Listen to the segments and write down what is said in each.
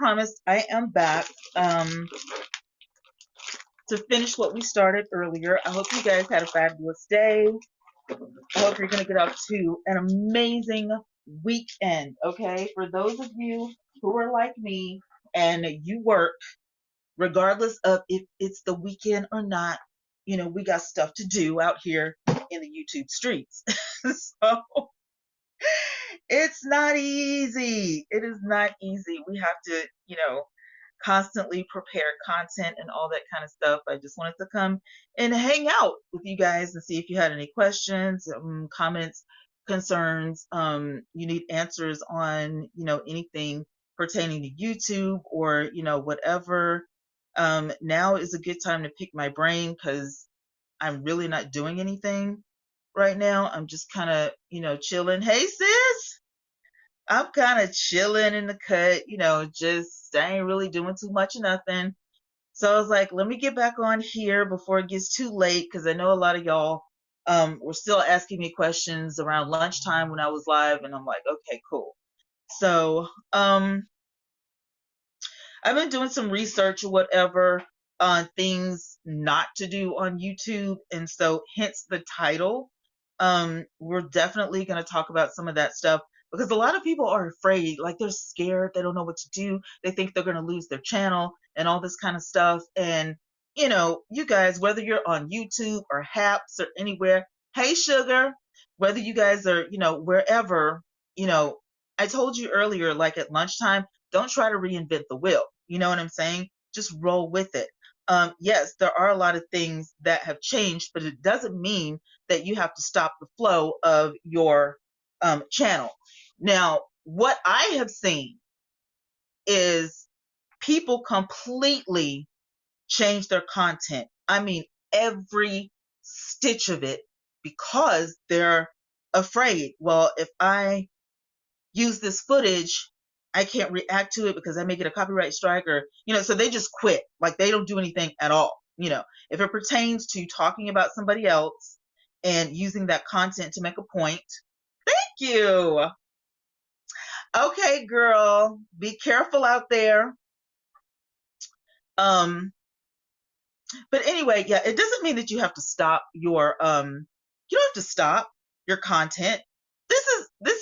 promised, I am back to finish what we started earlier. I hope you guys had a fabulous day. I hope you're going to get up to an amazing weekend, okay? For those of you who are like me and you work, regardless of if it's the weekend or not, we got stuff to do out here in the YouTube streets. So it's not easy. It is not easy. We have to, constantly prepare content and all that kind of stuff. I just wanted to come and hang out with you guys and see if you had any questions, comments, concerns. You need answers on, anything pertaining to YouTube or, whatever. Now is a good time to pick my brain because I'm really not doing anything right now. I'm just kind of, chilling. Hey, sis. I'm kind of chilling in the cut, just I ain't really doing too much of nothing. So I was like, let me get back on here before it gets too late because I know a lot of y'all were still asking me questions around lunchtime when I was live, and I'm like, okay, cool. So I've been doing some research or whatever on things not to do on YouTube, and so hence the title. We're definitely going to talk about some of that stuff because a lot of people are afraid, like they're scared, they don't know what to do, they think they're going to lose their channel and all this kind of stuff. And you guys, whether you're on YouTube or Haps or anywhere, hey sugar, whether you guys are wherever, I told you earlier, like at lunchtime, don't try to reinvent the wheel. You know what I'm saying? Just roll with it. Yes, there are a lot of things that have changed, but it doesn't mean that you have to stop the flow of your channel. Now, what I have seen is people completely change their content. I mean, every stitch of it, because they're afraid. Well, if I use this footage, I can't react to it because I may get a copyright strike, or, so they just quit. Like they don't do anything at all. If it pertains to talking about somebody else and using that content to make a point. Thank you. Okay, girl, be careful out there. But anyway, yeah, it doesn't mean that you have to stop your you don't have to stop your content. This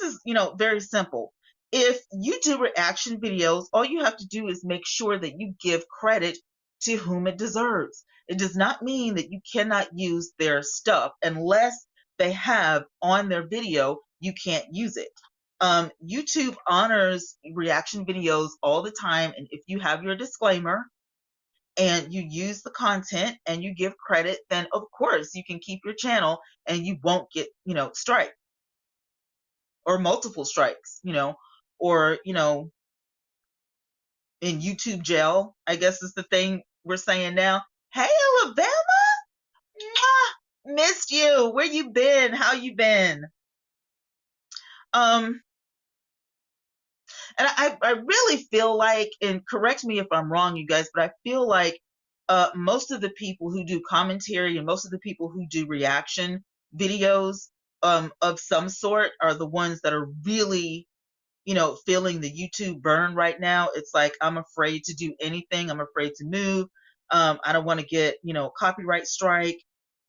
is very simple. If you do reaction videos, all you have to do is make sure that you give credit to whom it deserves. It does not mean that you cannot use their stuff unless they have on their video, you can't use it. YouTube honors reaction videos all the time, and if you have your disclaimer and you use the content and you give credit, then of course you can keep your channel and you won't get, strike or multiple strikes, or, in YouTube jail, I guess is the thing we're saying now. Hey, Alabama, mwah, missed you. Where you been? How you been? And I really feel like, and correct me if I'm wrong, you guys, but I feel like most of the people who do commentary and most of the people who do reaction videos of some sort are the ones that are really, feeling the YouTube burn right now. It's like, I'm afraid to do anything. I'm afraid to move. I don't want to get, copyright strike.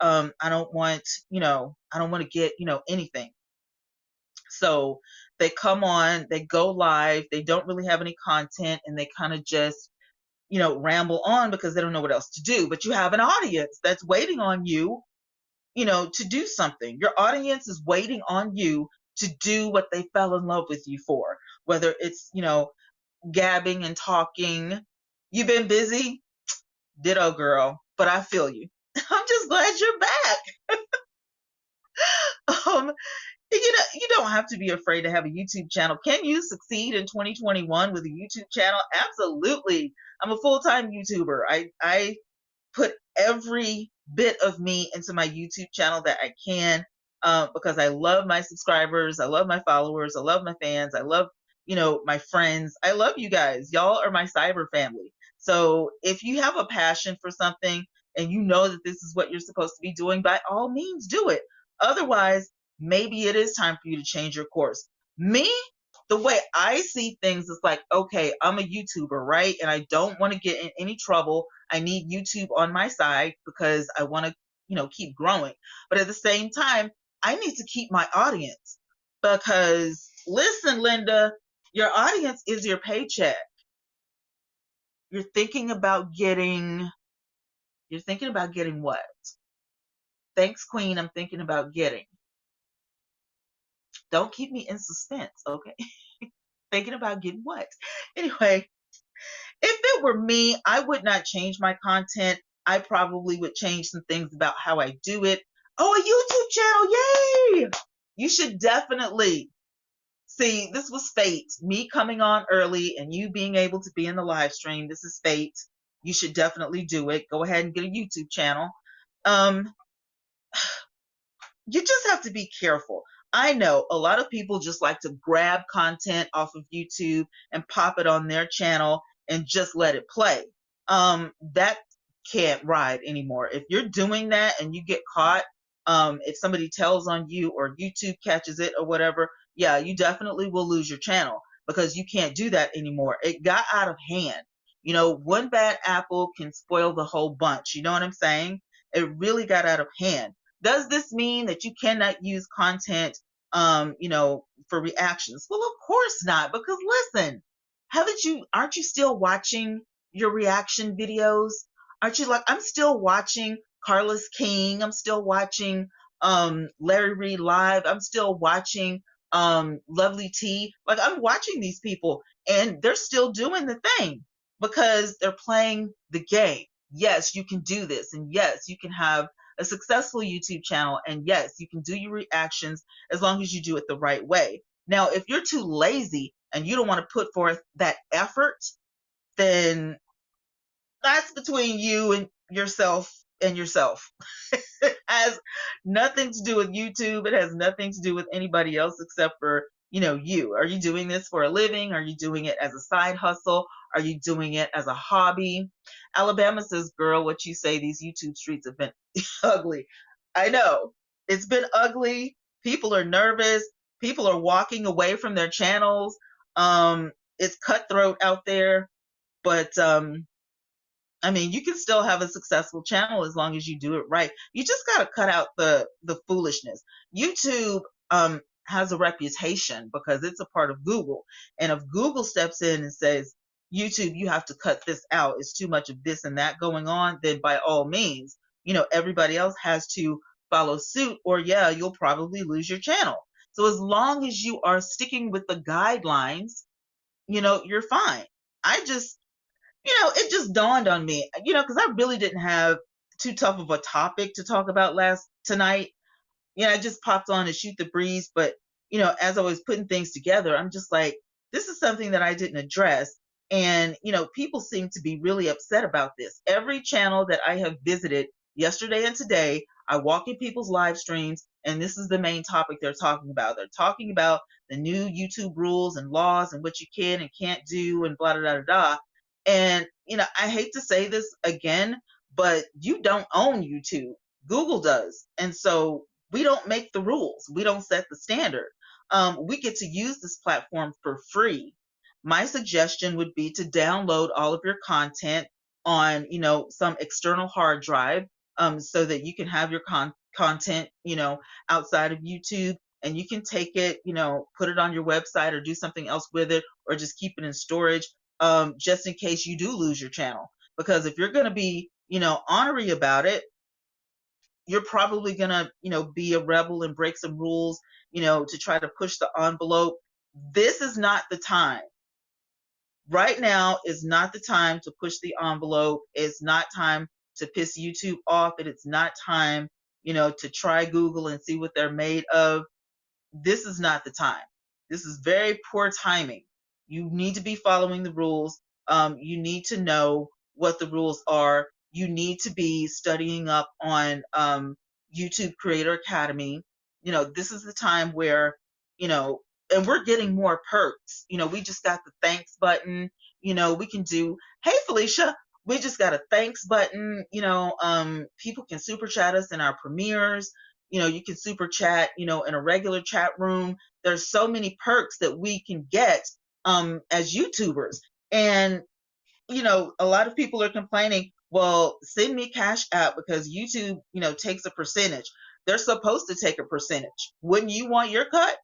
I don't want, I don't want to get, anything. So they come on, they go live, they don't really have any content, and they kind of just, ramble on because they don't know what else to do. But you have an audience that's waiting on you, to do something. Your audience is waiting on you to do what they fell in love with you for, whether it's, gabbing and talking. You've been busy? Ditto, girl, but I feel you. I'm just glad you're back. You don't have to be afraid to have a YouTube channel. Can you succeed in 2021 with a YouTube channel? Absolutely. I'm a full-time YouTuber. I put every bit of me into my YouTube channel that I can because I love my subscribers. I love my followers. I love my fans. I love, my friends. I love you guys. Y'all are my cyber family. So if you have a passion for something and you know that this is what you're supposed to be doing, by all means do it. Otherwise, maybe it is time for you to change your course. Me, the way I see things is like, okay, I'm a YouTuber, right? And I don't want to get in any trouble. I need YouTube on my side because I want to, keep growing. But at the same time, I need to keep my audience because listen, Linda, your audience is your paycheck. You're thinking about getting, what? Thanks, Queen. I'm thinking about getting. Don't keep me in suspense, okay? Thinking about getting what? Anyway, if it were me, I would not change my content. I probably would change some things about how I do it. Oh, a YouTube channel. Yay! You should definitely see, this was fate. Me coming on early and you being able to be in the live stream. This is fate. You should definitely do it. Go ahead and get a YouTube channel. You just have to be careful. I know a lot of people just like to grab content off of YouTube and pop it on their channel and just let it play. That can't ride anymore. If you're doing that and you get caught, if somebody tells on you or YouTube catches it or whatever, yeah, you definitely will lose your channel because you can't do that anymore. It got out of hand. One bad apple can spoil the whole bunch. You know what I'm saying? It really got out of hand. Does this mean that you cannot use content, for reactions? Well, of course not, because listen, aren't you still watching your reaction videos? Aren't you like, I'm still watching Carlos King. I'm still watching, Larry Reed Live. I'm still watching, Lovely T. Like, I'm watching these people and they're still doing the thing because they're playing the game. Yes, you can do this. And yes, you can have a successful YouTube channel. And yes, you can do your reactions as long as you do it the right way. Now, if you're too lazy and you don't want to put forth that effort, then that's between you and yourself and yourself. It has nothing to do with YouTube. It has nothing to do with anybody else except for, you. Are you doing this for a living? Are you doing it as a side hustle? Are you doing it as a hobby? Alabama says, girl, what you say, these YouTube streets have been ugly. I know. It's been ugly. People are nervous. People are walking away from their channels. It's cutthroat out there. But I mean, you can still have a successful channel as long as you do it right. You just got to cut out the foolishness. YouTube has a reputation because it's a part of Google. And if Google steps in and says, YouTube, you have to cut this out, it's too much of this and that going on, then by all means, everybody else has to follow suit, or yeah, you'll probably lose your channel. So as long as you are sticking with the guidelines, you're fine. I just, it just dawned on me, because I really didn't have too tough of a topic to talk about tonight. I just popped on to shoot the breeze, but as I was putting things together, I'm just like, this is something that I didn't address. And, people seem to be really upset about this. Every channel that I have visited yesterday and today, I walk in people's live streams, and this is the main topic they're talking about. They're talking about the new YouTube rules and laws and what you can and can't do and blah, blah, blah, blah. And, I hate to say this again, but you don't own YouTube. Google does. And so we don't make the rules. We don't set the standard. We get to use this platform for free. My suggestion would be to download all of your content on, some external hard drive, so that you can have your content, outside of YouTube, and you can take it, put it on your website or do something else with it, or just keep it in storage, just in case you do lose your channel. Because if you're going to be, ornery about it, you're probably going to, be a rebel and break some rules, to try to push the envelope. This is not the time. Right now is not the time to push the envelope. It's not time to piss YouTube off. And it's not time, to try Google and see what they're made of. This is not the time. This is very poor timing. You need to be following the rules. You need to know what the rules are. You need to be studying up on YouTube Creator Academy. This is the time where, and we're getting more perks. We just got the thanks button. We can do, hey, Felicia, we just got a thanks button. People can super chat us in our premieres. You can super chat, in a regular chat room. There's so many perks that we can get as YouTubers. And, a lot of people are complaining, well, send me Cash App because YouTube, takes a percentage. They're supposed to take a percentage. Wouldn't you want your cut?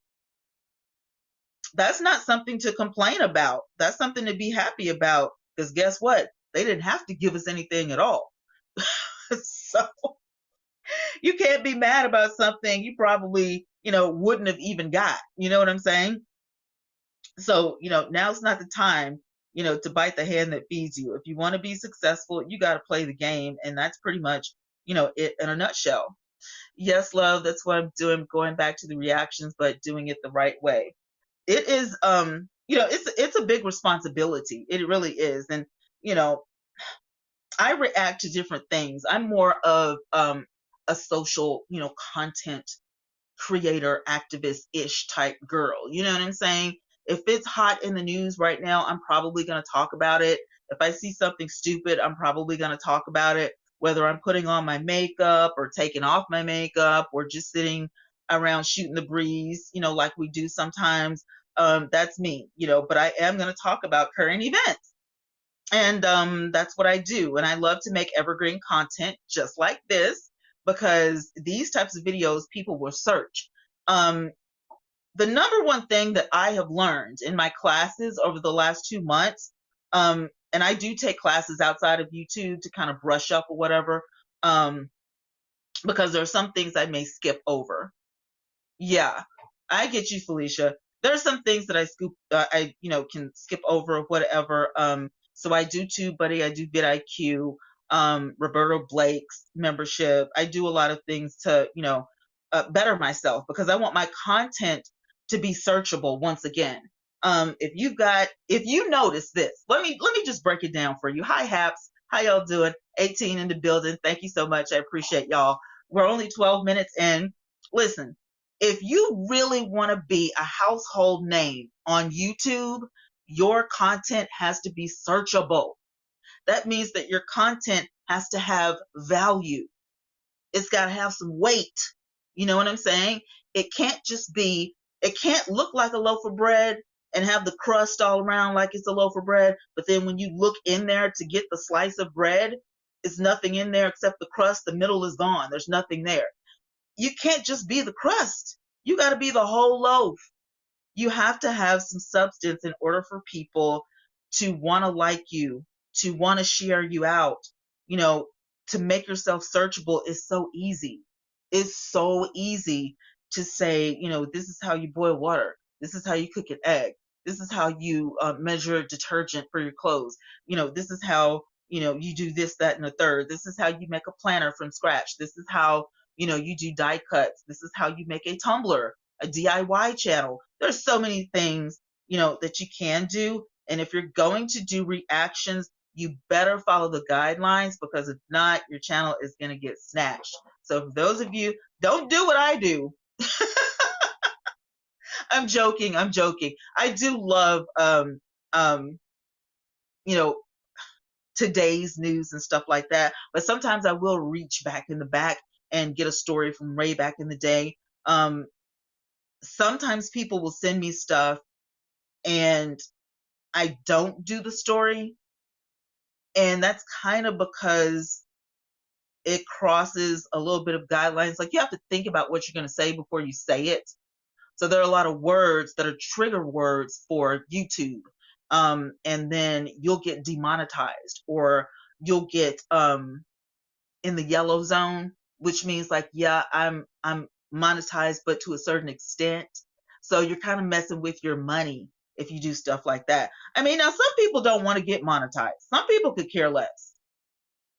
That's not something to complain about. That's something to be happy about, because guess what? They didn't have to give us anything at all. So you can't be mad about something you probably, wouldn't have even got. You know what I'm saying? So, now's not the time, to bite the hand that feeds you. If you want to be successful, you got to play the game. And that's pretty much, it in a nutshell. Yes, love, that's what I'm doing, going back to the reactions, but doing it the right way. It is, it's a big responsibility. It really is. And, I react to different things. I'm more of a social, content creator, activist-ish type girl. You know what I'm saying? If it's hot in the news right now, I'm probably going to talk about it. If I see something stupid, I'm probably going to talk about it, whether I'm putting on my makeup or taking off my makeup or just sitting around shooting the breeze, like we do sometimes. That's me, but I am going to talk about current events. And that's what I do. And I love to make evergreen content just like this, because these types of videos people will search. The number one thing that I have learned in my classes over the last 2 months, and I do take classes outside of YouTube to kind of brush up or whatever, because there are some things I may skip over. Yeah, I get you, Felicia. There are some things that I can skip over or whatever. So I do TubeBuddy, I do vidIQ, Roberto Blake's membership. I do a lot of things to, better myself, because I want my content to be searchable once again. If you notice this, let me just break it down for you. Hi, Haps. How y'all doing? 18 in the building. Thank you so much. I appreciate y'all. We're only 12 minutes in. Listen, if you really want to be a household name on YouTube, your content has to be searchable. That means that your content has to have value. It's got to have some weight. You know what I'm saying? It can't look like a loaf of bread and have the crust all around like it's a loaf of bread. But then when you look in there to get the slice of bread, it's nothing in there except the crust. The middle is gone. There's nothing there. You can't just be the crust. You got to be the whole loaf. You have to have some substance in order for people to want to like you, to want to share you out. To make yourself searchable is so easy. It's so easy to say, this is how you boil water. This is how you cook an egg. This is how you measure detergent for your clothes. This is how, you do this, that, and the third. This is how you make a planner from scratch. This is how, you do die cuts. This is how you make a Tumblr, a DIY channel. There's so many things, that you can do. And if you're going to do reactions, you better follow the guidelines, because if not, your channel is going to get snatched. So for those of you, don't do what I do. I'm joking. I do love, today's news and stuff like that. But sometimes I will reach back in the back and get a story from way back in the day. Sometimes people will send me stuff and I don't do the story. And that's kind of because it crosses a little bit of guidelines. Like, you have to think about what you're going to say before you say it. So there are a lot of words that are trigger words for YouTube. And then you'll get demonetized, or you'll get in the yellow zone, which means like, yeah, I'm monetized, but to a certain extent. So you're kind of messing with your money if you do stuff like that. I mean, now some people don't want to get monetized. Some people could care less.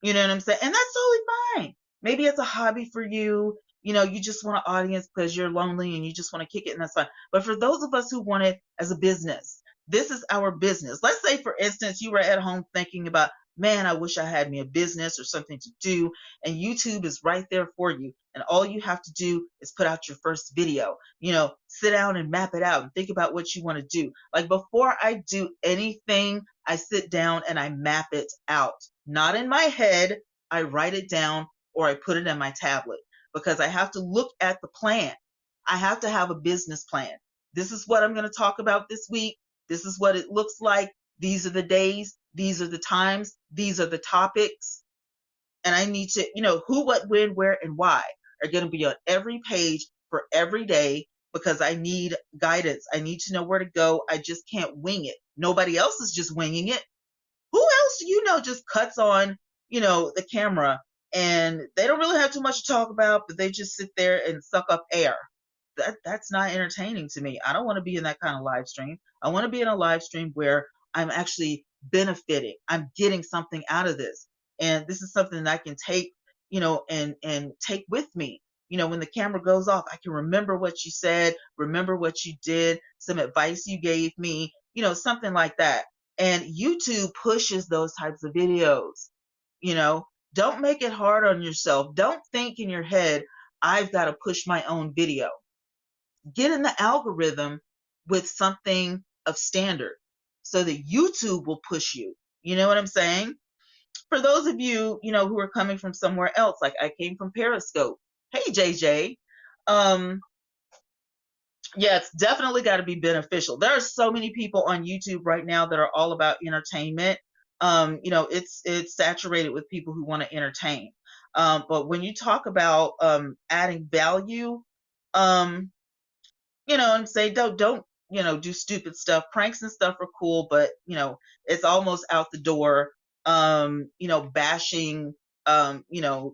You know what I'm saying? And that's totally fine. Maybe it's a hobby for you. You just want an audience because you're lonely and you just want to kick it, and that's fine. But for those of us who want it as a business, this is our business. Let's say, for instance, you were at home thinking about, man, I wish I had me a business or something to do. And YouTube is right there for you. And all you have to do is put out your first video. Sit down and map it out and think about what you want to do. Like, before I do anything, I sit down and I map it out. Not in my head. I write it down, or I put it in my tablet. because I have to look at the plan. I have to have a business plan. This is what I'm going to talk about this week. This is what it looks like. These are the days. These are the times. These are the topics. And I need to, who, what, when, where, and why are going to be on every page for every day, because I need guidance. I need to know where to go. I just can't wing it. Nobody else is just winging it. Who else do you know just cuts on, the camera, and they don't really have too much to talk about, but they just sit there and suck up air? That's not entertaining to me. I don't want to be in that kind of live stream. I want to be in a live stream where I'm actually benefiting. I'm getting something out of this. And this is something that I can take, and take with me. When the camera goes off, I can remember what you said, remember what you did, some advice you gave me, something like that. And YouTube pushes those types of videos. Don't make it hard on yourself. Don't think in your head, I've got to push my own video. Get in the algorithm with something of standard so that YouTube will push you. You know what I'm saying? For those of you, who are coming from somewhere else, like I came from Periscope. Hey, JJ. Yeah, it's definitely got to be beneficial. There are so many people on YouTube right now that are all about entertainment. It's saturated with people who want to entertain. But when you talk about adding value, and say don't do stupid stuff. Pranks and stuff are cool, but it's almost out the door. Bashing,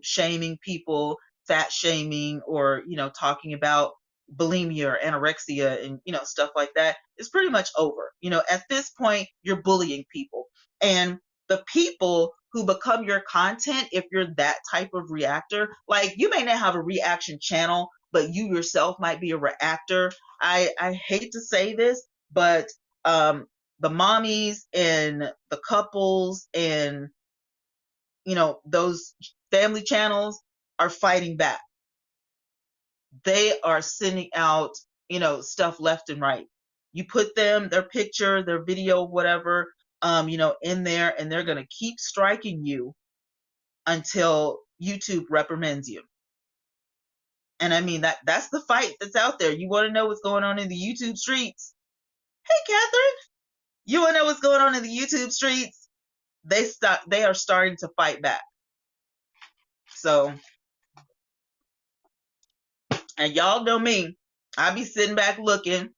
shaming people, fat shaming, or talking about bulimia or anorexia and stuff like that is pretty much over. At this point, you're bullying people, and the people who become your content, if you're that type of reactor, like you may not have a reaction channel, but you yourself might be a reactor. I hate to say this, but the mommies and the couples and those family channels are fighting back. They are sending out stuff left and right. You put their picture, their video, whatever, in there, and they're going to keep striking you until YouTube reprimands you. And I mean, that's the fight that's out there. You want to know what's going on in the YouTube streets? Hey, Catherine, you want to know what's going on in the YouTube streets? They are starting to fight back. So, and y'all know me, I be sitting back looking,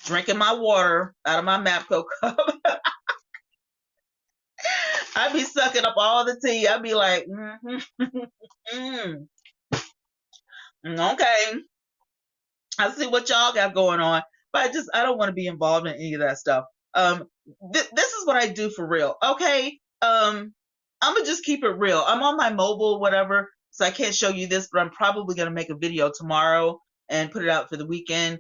drinking my water out of my Mapco cup. I be sucking up all the tea. I be like, okay, I see what y'all got going on, but I don't want to be involved in any of that stuff. This is what I do for real. Okay. I'm gonna just keep it real. I'm on my mobile, whatever, so I can't show you this, but I'm probably gonna make a video tomorrow and put it out for the weekend,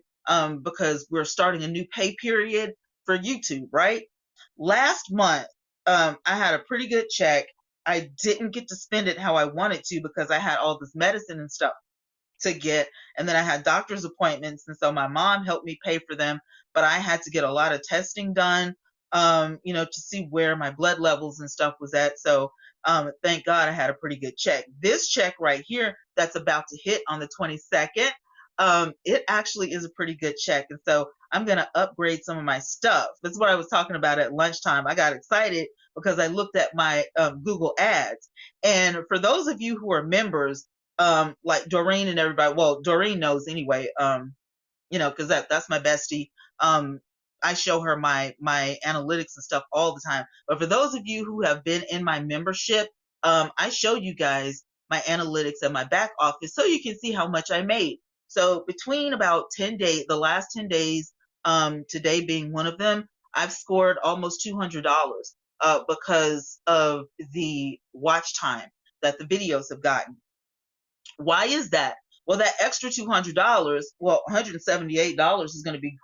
because we're starting a new pay period for YouTube, right? Last month, I had a pretty good check. I didn't get to spend it how I wanted to because I had all this medicine and stuff to get, and then I had doctor's appointments, and so my mom helped me pay for them, but I had to get a lot of testing done, to see where my blood levels and stuff was at. So thank God I had a pretty good check. This check right here that's about to hit on the 22nd, it actually is a pretty good check, and so I'm going to upgrade some of my stuff. That's what I was talking about at lunchtime. I got excited because I looked at my Google ads, and for those of you who are members, like Doreen and everybody, well, Doreen knows anyway, because that's my bestie. I show her my analytics and stuff all the time. But for those of you who have been in my membership, I show you guys my analytics and my back office so you can see how much I made. So between about 10 days, the last 10 days, today being one of them, I've scored almost $200 because of the watch time that the videos have gotten. Why is that? Well, that extra $200, well, $178 is going to be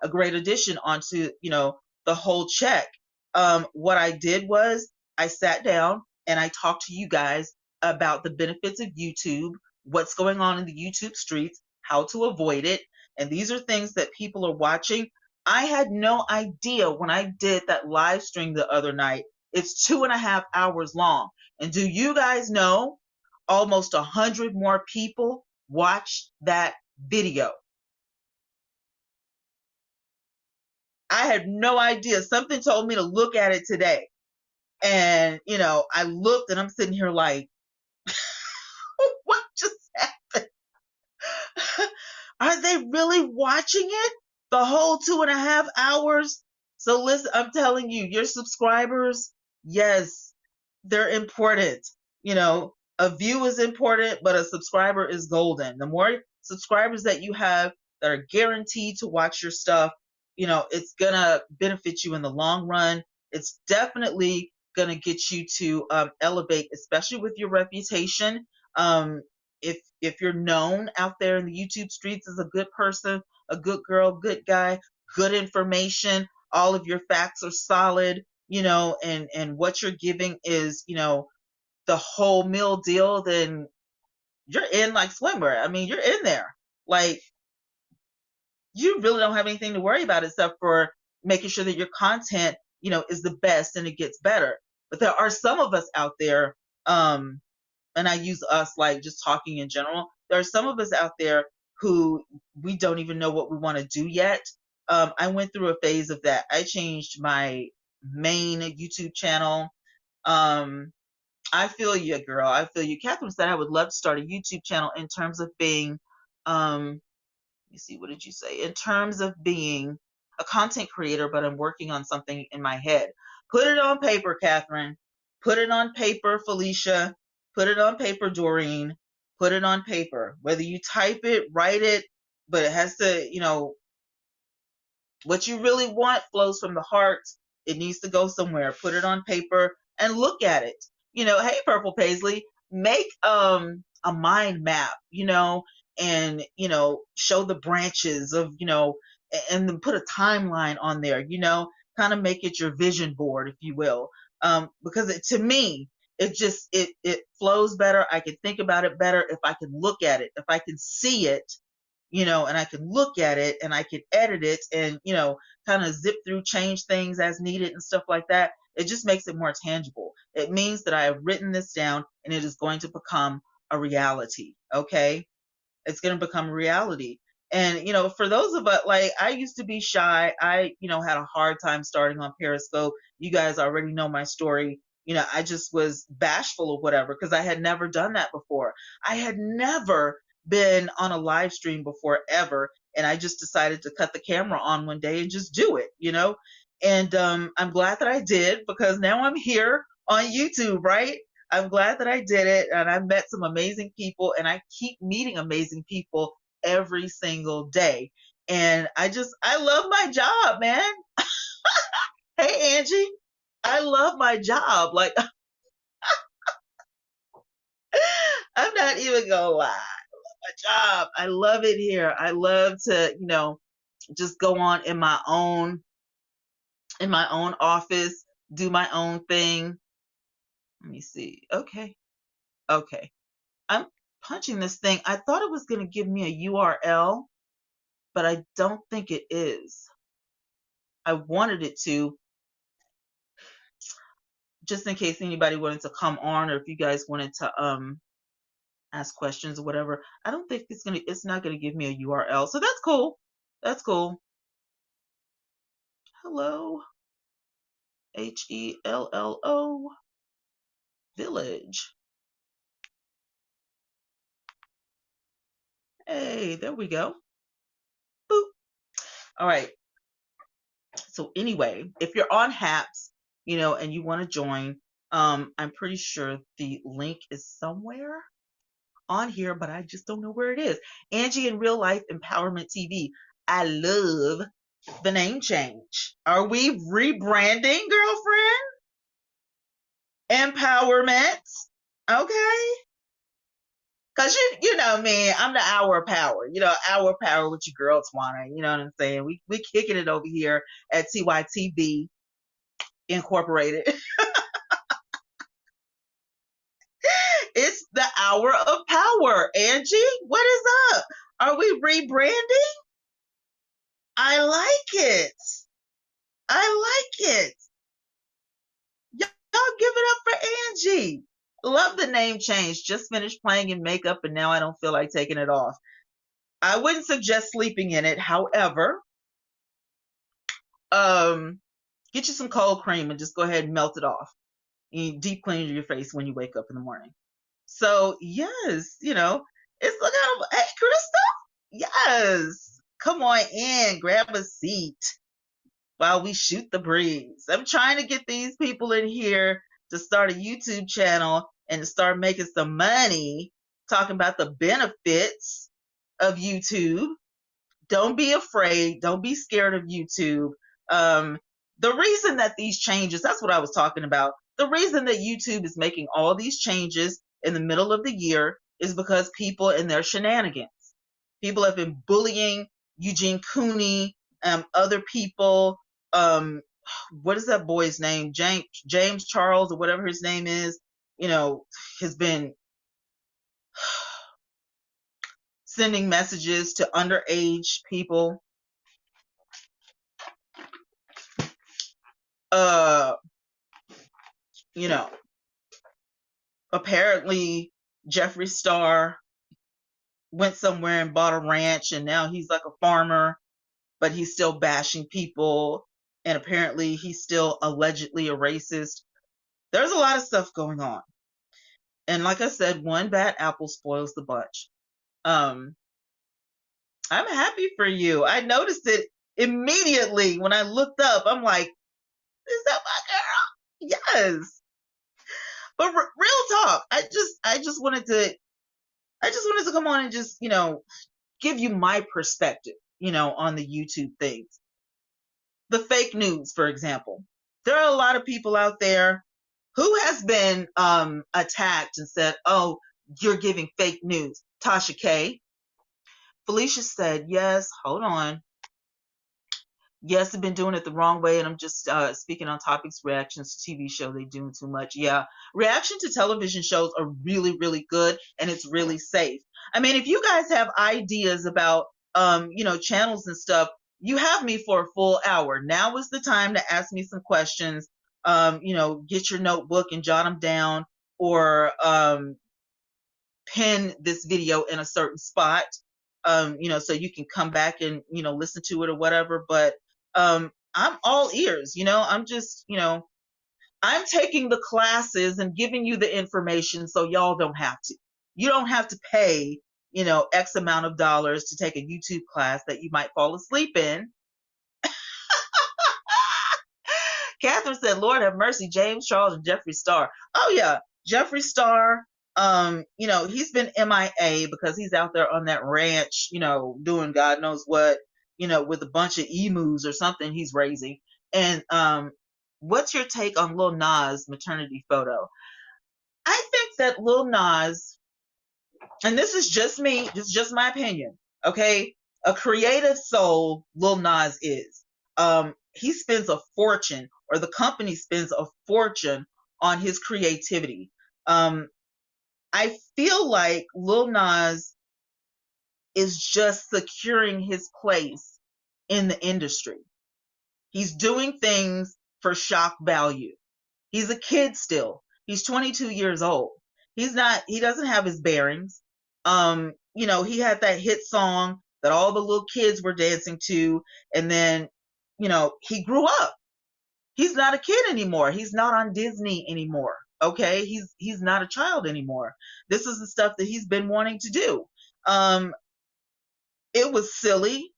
a great addition onto, the whole check. What I did was I sat down and I talked to you guys about the benefits of YouTube, what's going on in the YouTube streets, how to avoid it. And these are things that people are watching. I had no idea when I did that live stream the other night. It's 2.5 hours long. And do you guys know almost 100 more people watched that video. I had no idea. Something told me to look at it today. And, I looked and I'm sitting here like, what just happened? Are they really watching it? The whole 2.5 hours? So listen, I'm telling you, your subscribers, yes, they're important. A view is important, but a subscriber is golden. The more subscribers that you have that are guaranteed to watch your stuff, it's gonna benefit you in the long run. It's definitely gonna get you to elevate, especially with your reputation. If you're known out there in the YouTube streets as a good person, a good girl, good guy, good information, all of your facts are solid, and what you're giving is, the whole meal deal, then you're in like swimwear. I mean, you're in there. Like, you really don't have anything to worry about except for making sure that your content, is the best and it gets better. But there are some of us out there, and I use us like just talking in general. There are some of us out there who we don't even know what we want to do yet. I went through a phase of that. I changed my main YouTube channel. I feel you, girl. I feel you. Catherine said I would love to start a YouTube channel in terms of being, let me see, what did you say? In terms of being a content creator, but I'm working on something in my head. Put it on paper, Catherine. Put it on paper, Felicia. Put it on paper, Doreen. Put it on paper. Whether you type it, write it, but it has to, what you really want flows from the heart. It needs to go somewhere. Put it on paper and look at it. Hey, Purple Paisley, make a mind map, and show the branches of, and then put a timeline on there, kind of make it your vision board, if you will. Because to me, it flows better. I can think about it better if I can look at it, if I can see it, and I can look at it and I can edit it and, kind of zip through, change things as needed and stuff like that. It just makes it more tangible. It means that I have written this down and it is going to become a reality. Okay. It's going to become a reality. And, for those of us, like, I used to be shy. I, had a hard time starting on Periscope. You guys already know my story. I just was bashful or whatever because I had never done that before. I had never been on a live stream before ever. And I just decided to cut the camera on one day and just do it, And I'm glad that I did because now I'm here on YouTube, right? I'm glad that I did it and I met some amazing people and I keep meeting amazing people every single day. And I love my job, man. Hey, Angie, I love my job. Like, I'm not even gonna lie. My job. I love it here. I love to, just go on in my own office, do my own thing. Let me see. Okay. Okay. I'm punching this thing. I thought it was going to give me a URL, but I don't think it is. I wanted it to, just in case anybody wanted to come on or if you guys wanted to ask questions or whatever. I don't think it's not gonna give me a URL. So that's cool. That's cool. Hello. HELLO Village. Hey, there we go. Boop. All right. So anyway, if you're on HAPS, and you want to join, I'm pretty sure the link is somewhere on here, but I just don't know where it is. Angie in Real Life Empowerment TV. I love the name change. Are we rebranding, girlfriend? Empowerment. Okay. Cause you know me, I'm the hour of power. Hour of power with your girl Twana. You know what I'm saying? We kicking it over here at TYTV Incorporated. It's the hour of power, Angie. What is up? Are we rebranding? I like it. I like it. Y'all give it up for Angie. Love the name change. Just finished playing in makeup and now I don't feel like taking it off. I wouldn't suggest sleeping in it. However, get you some cold cream and just go ahead and melt it off. You deep clean your face when you wake up in the morning. So yes, it's like, hey, Krista, yes, come on in, grab a seat while we shoot the breeze. I'm trying to get these people in here to start a YouTube channel and to start making some money, talking about the benefits of YouTube. Don't be afraid. Don't be scared of YouTube. The reason that these changes, that's what I was talking about. The reason that YouTube is making all these changes in the middle of the year is because people and their shenanigans. People have been bullying Eugene Cooney, other people. What is that boy's name? James Charles or whatever his name is, has been sending messages to underage people. Apparently Jeffree Star went somewhere and bought a ranch and now he's like a farmer, but he's still bashing people. And apparently he's still allegedly a racist. There's a lot of stuff going on. And like I said, one bad apple spoils the bunch. I'm happy for you. I noticed it immediately when I looked up. I'm like, is that my girl? Yes. But real talk, I just wanted to come on and just, give you my perspective, on the YouTube things. The fake news, for example. There are a lot of people out there who has been attacked and said, oh, you're giving fake news. Tasha K. Felicia said, yes, hold on. Yes, I've been doing it the wrong way, and I'm just speaking on topics, reactions to TV show. They doing too much. Yeah, reaction to television shows are really, really good, and it's really safe. I mean, if you guys have ideas about, channels and stuff, you have me for a full hour. Now is the time to ask me some questions. Get your notebook and jot them down, or pin this video in a certain spot, so you can come back and, listen to it or whatever. But I'm all ears, I'm just, I'm taking the classes and giving you the information so y'all don't have to. You don't have to pay, X amount of dollars to take a YouTube class that you might fall asleep in. Catherine said, Lord have mercy, James Charles and Jeffree Star. Oh yeah, Jeffree Star, he's been MIA because he's out there on that ranch, doing God knows what, with a bunch of emus or something he's raising. And what's your take on Lil Nas maternity photo? I think that Lil Nas, and this is just me, this is just my opinion, okay? A creative soul, Lil Nas is. He spends a fortune, or the company spends a fortune on his creativity. I feel like Lil Nas is just securing his place in the industry. He's doing things for shock value. He's a kid still. He's 22 years old. He doesn't have his bearings. He had that hit song that all the little kids were dancing to, and then, he grew up. He's not a kid anymore. He's not on Disney anymore. Okay, he's not a child anymore. This is the stuff that he's been wanting to do. It was silly,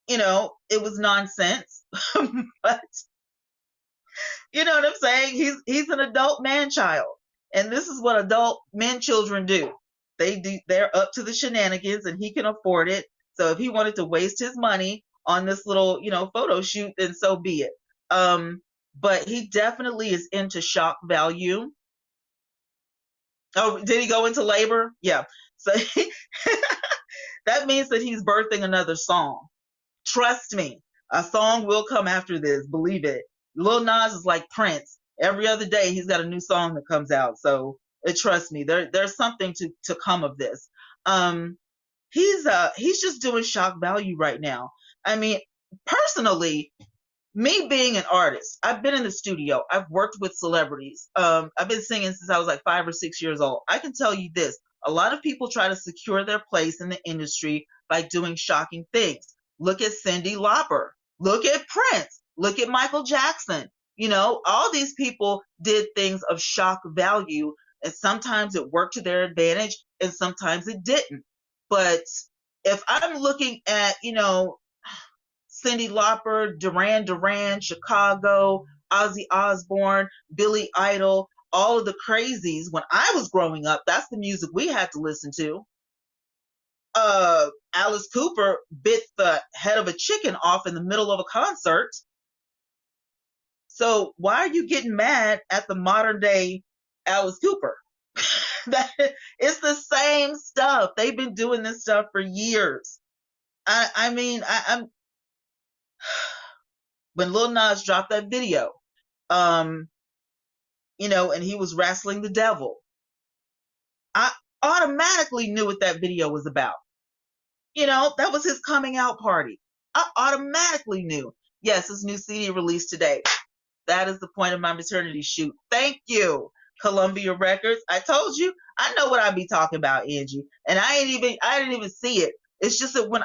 it was nonsense, but you know what I'm saying? He's an adult man child, and this is what adult men children do. They're up to the shenanigans, and he can afford it. So if he wanted to waste his money on this little, photo shoot, then so be it. But he definitely is into shock value. Oh, did he go into labor? Yeah. So that means that he's birthing another song. Trust me, a song will come after this. Believe it. Lil Nas is like Prince. Every other day he's got a new song that comes out. So trust me, there's something to come of this. He's just doing shock value right now. I mean, personally, Me being an artist, I've been in the studio, I've worked with celebrities. I've been singing since I was like 5 or 6 years old. I can tell you this: a lot of people try to secure their place in the industry by doing shocking things. Look at Cyndi Lauper. Look at Prince. Look at Michael Jackson. You know, all these people did things of shock value, and sometimes it worked to their advantage, and sometimes it didn't. But if I'm looking at, Cyndi Lauper, Duran Duran, Chicago, Ozzy Osbourne, Billy Idol, all of the crazies. When I was growing up, that's the music we had to listen to. Alice Cooper bit the head of a chicken off in the middle of a concert. So why are you getting mad at the modern day Alice Cooper? that it's the same stuff. They've been doing this stuff for years. I'm when Lil Nas dropped that video, um, and he was wrestling the devil. I automatically knew what that video was about. That was his coming out party. I automatically knew. Yes, his new CD released today. That is the point of my maternity shoot. Thank you, Columbia Records. I told you, I know what I be talking about, Angie. And I didn't even see it. It's just that when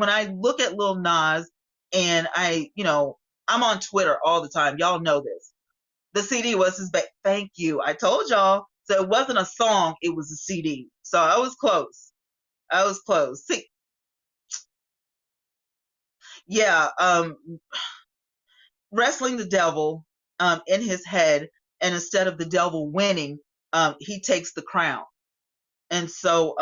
I look at Lil Nas and I'm on Twitter all the time. Y'all know this. The CD was his thank you. I told y'all. So it wasn't a song, it was a CD. So I was close. I was close. See, yeah, wrestling the devil in his head, and instead of the devil winning, he takes the crown. And so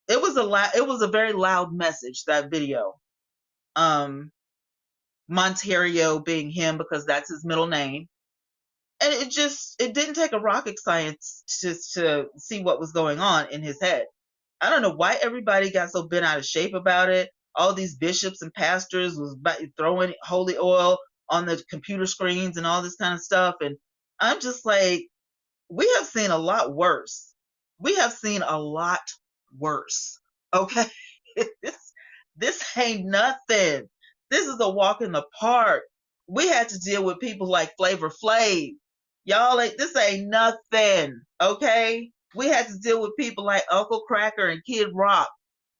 it was a very loud message, that video. Monterio being him because that's his middle name. And it didn't take a rocket science to see what was going on in his head. I don't know why everybody got so bent out of shape about it. All these bishops and pastors was throwing holy oil on the computer screens and all this kind of stuff. And I'm just like, we have seen a lot worse. We have seen a lot worse. Okay. this ain't nothing. This is a walk in the park. We had to deal with people like Flavor Flav. Y'all, this ain't nothing. Okay. We had to deal with people like Uncle Cracker and Kid Rock.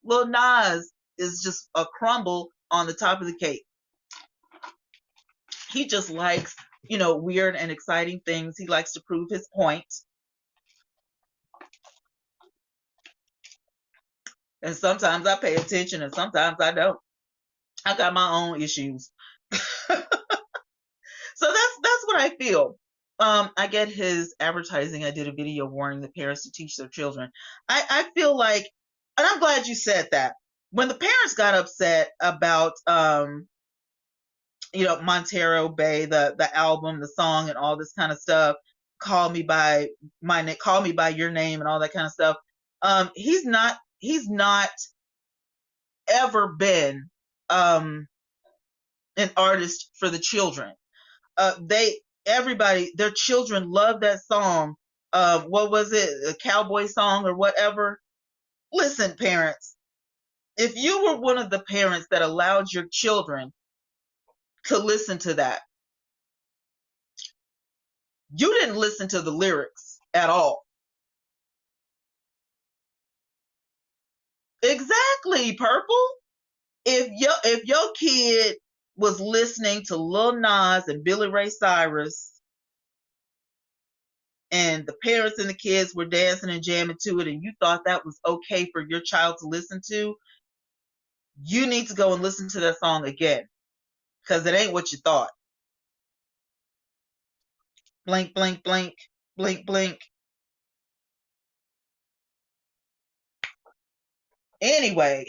Lil Nas is just a crumble on the top of the cake. He just likes, weird and exciting things. He likes to prove his point. And sometimes I pay attention and sometimes I don't. I got my own issues. So that's what I feel. I get his advertising. I did a video warning the parents to teach their children. I feel like, and I'm glad you said that. When the parents got upset about Montero Bay, the album, the song, and all this kind of stuff, call me by your name and all that kind of stuff. He's not ever been an artist for the children. Their children love that song. What was it? A cowboy song or whatever. Listen, parents, if you were one of the parents that allowed your children to listen to that, you didn't listen to the lyrics at all. Exactly, Purple. If your kid was listening to Lil Nas and Billy Ray Cyrus, and the parents and the kids were dancing and jamming to it, and you thought that was okay for your child to listen to, you need to go and listen to that song again, because it ain't what you thought. Blink, blink, blink, blink, blink. Anyway,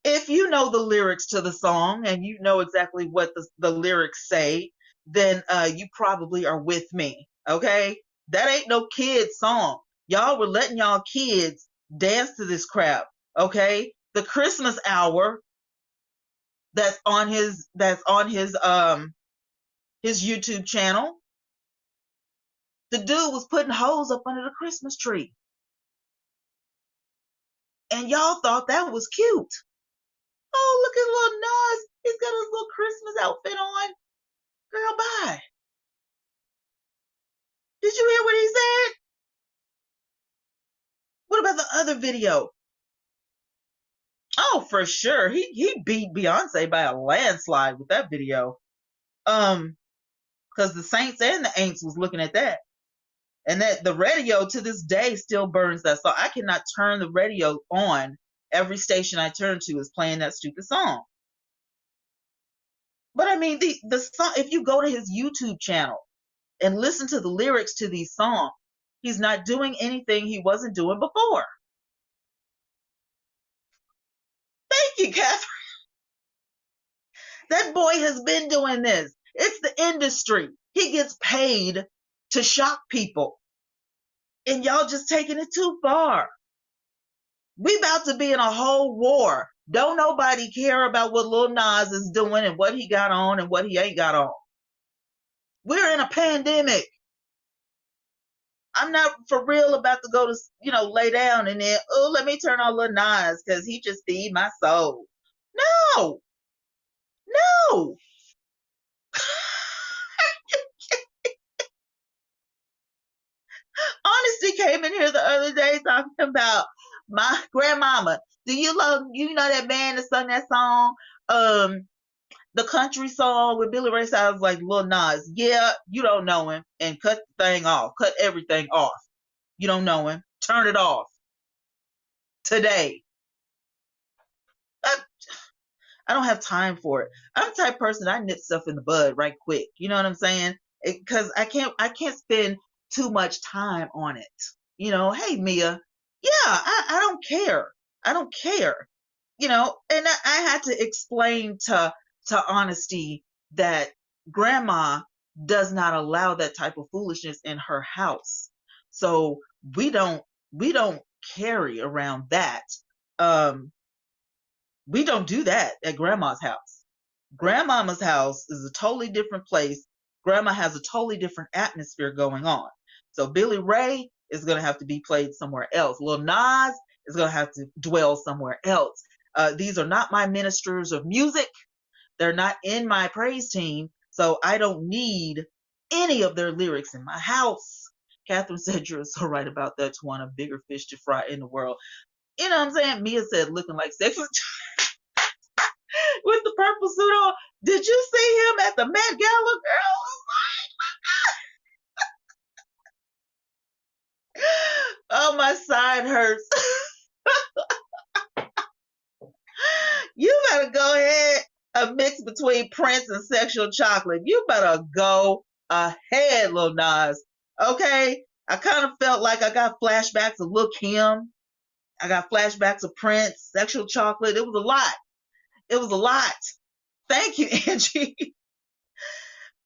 if you know the lyrics to the song and you know exactly what the lyrics say, then you probably are with me. Okay? That ain't no kid song. Y'all were letting y'all kids dance to this crap. Okay? The Christmas hour that's on his YouTube channel. The dude was putting hoes up under the Christmas tree. And y'all thought that was cute. Oh, look at little Nas. He's got his little Christmas outfit on. Girl, bye. Did you hear what he said? What about the other video? Oh, for sure. He beat Beyonce by a landslide with that video. Because the Saints and the Aints was looking at that. And that the radio to this day still burns that song. I cannot turn the radio on. Every station I turn to is playing that stupid song. But I mean, the song, if you go to his YouTube channel and listen to the lyrics to these songs, he's not doing anything he wasn't doing before. Thank you, Catherine. That boy has been doing this. It's the industry. He gets paid to shock people. And y'all just taking it too far. We about to be in a whole war. Don't nobody care about what Lil Nas is doing and what he got on and what he ain't got on. We're in a pandemic. I'm not for real about to go to, lay down and then, oh, let me turn on Lil Nas because he just feed my soul. No. No. Honesty came in here the other day talking about my grandmama. Do you know that man that sung that song? The country song with Billy Ray Cyrus, like Lil Nas. Yeah, you don't know him. And cut the thing off. Cut everything off. You don't know him. Turn it off. Today. I don't have time for it. I'm the type of person, I nip stuff in the bud right quick. You know what I'm saying? Because I can't spend too much time on it. Hey Mia, yeah, I don't care. I don't care. And I had to explain to Honesty that grandma does not allow that type of foolishness in her house. So we don't carry around that. We don't do that at grandma's house. Grandmama's house is a totally different place. Grandma has a totally different atmosphere going on. So Billy Ray is going to have to be played somewhere else. Lil Nas is going to have to dwell somewhere else. These are not my ministers of music. They're not in my praise team. So I don't need any of their lyrics in my house. Catherine said, you're so right about that, one of bigger fish to fry in the world. You know what I'm saying? Mia said, looking like sex with the purple suit on. Did you see him at the Met Gala, girl? Oh, my side hurts. You better go ahead. A mix between Prince and Sexual Chocolate. You better go ahead, Lil Nas. Okay? I kind of felt like I got flashbacks of Lil Kim. I got flashbacks of Prince, Sexual Chocolate. It was a lot. It was a lot. Thank you, Angie.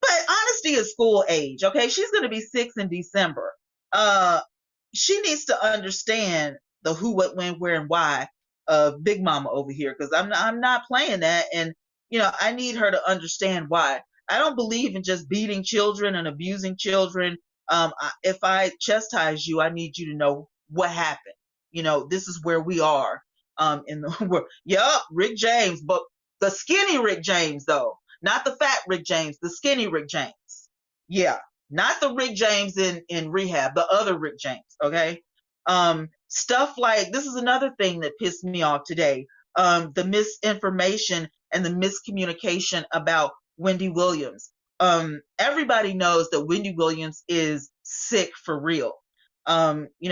But Honesty is school age, okay? She's going to be 6 in December. She needs to understand the who, what, when, where, and why of Big Mama over here, because I'm not playing that. And, I need her to understand why. I don't believe in just beating children and abusing children. If I chastise you, I need you to know what happened. This is where we are in the world. Yup, Rick James, but the skinny Rick James, though. Not the fat Rick James, the skinny Rick James. Yeah, not the Rick James in rehab, the other Rick James, okay? Stuff like, this is another thing that pissed me off today. The misinformation and the miscommunication about Wendy Williams. Everybody knows that Wendy Williams is sick for real.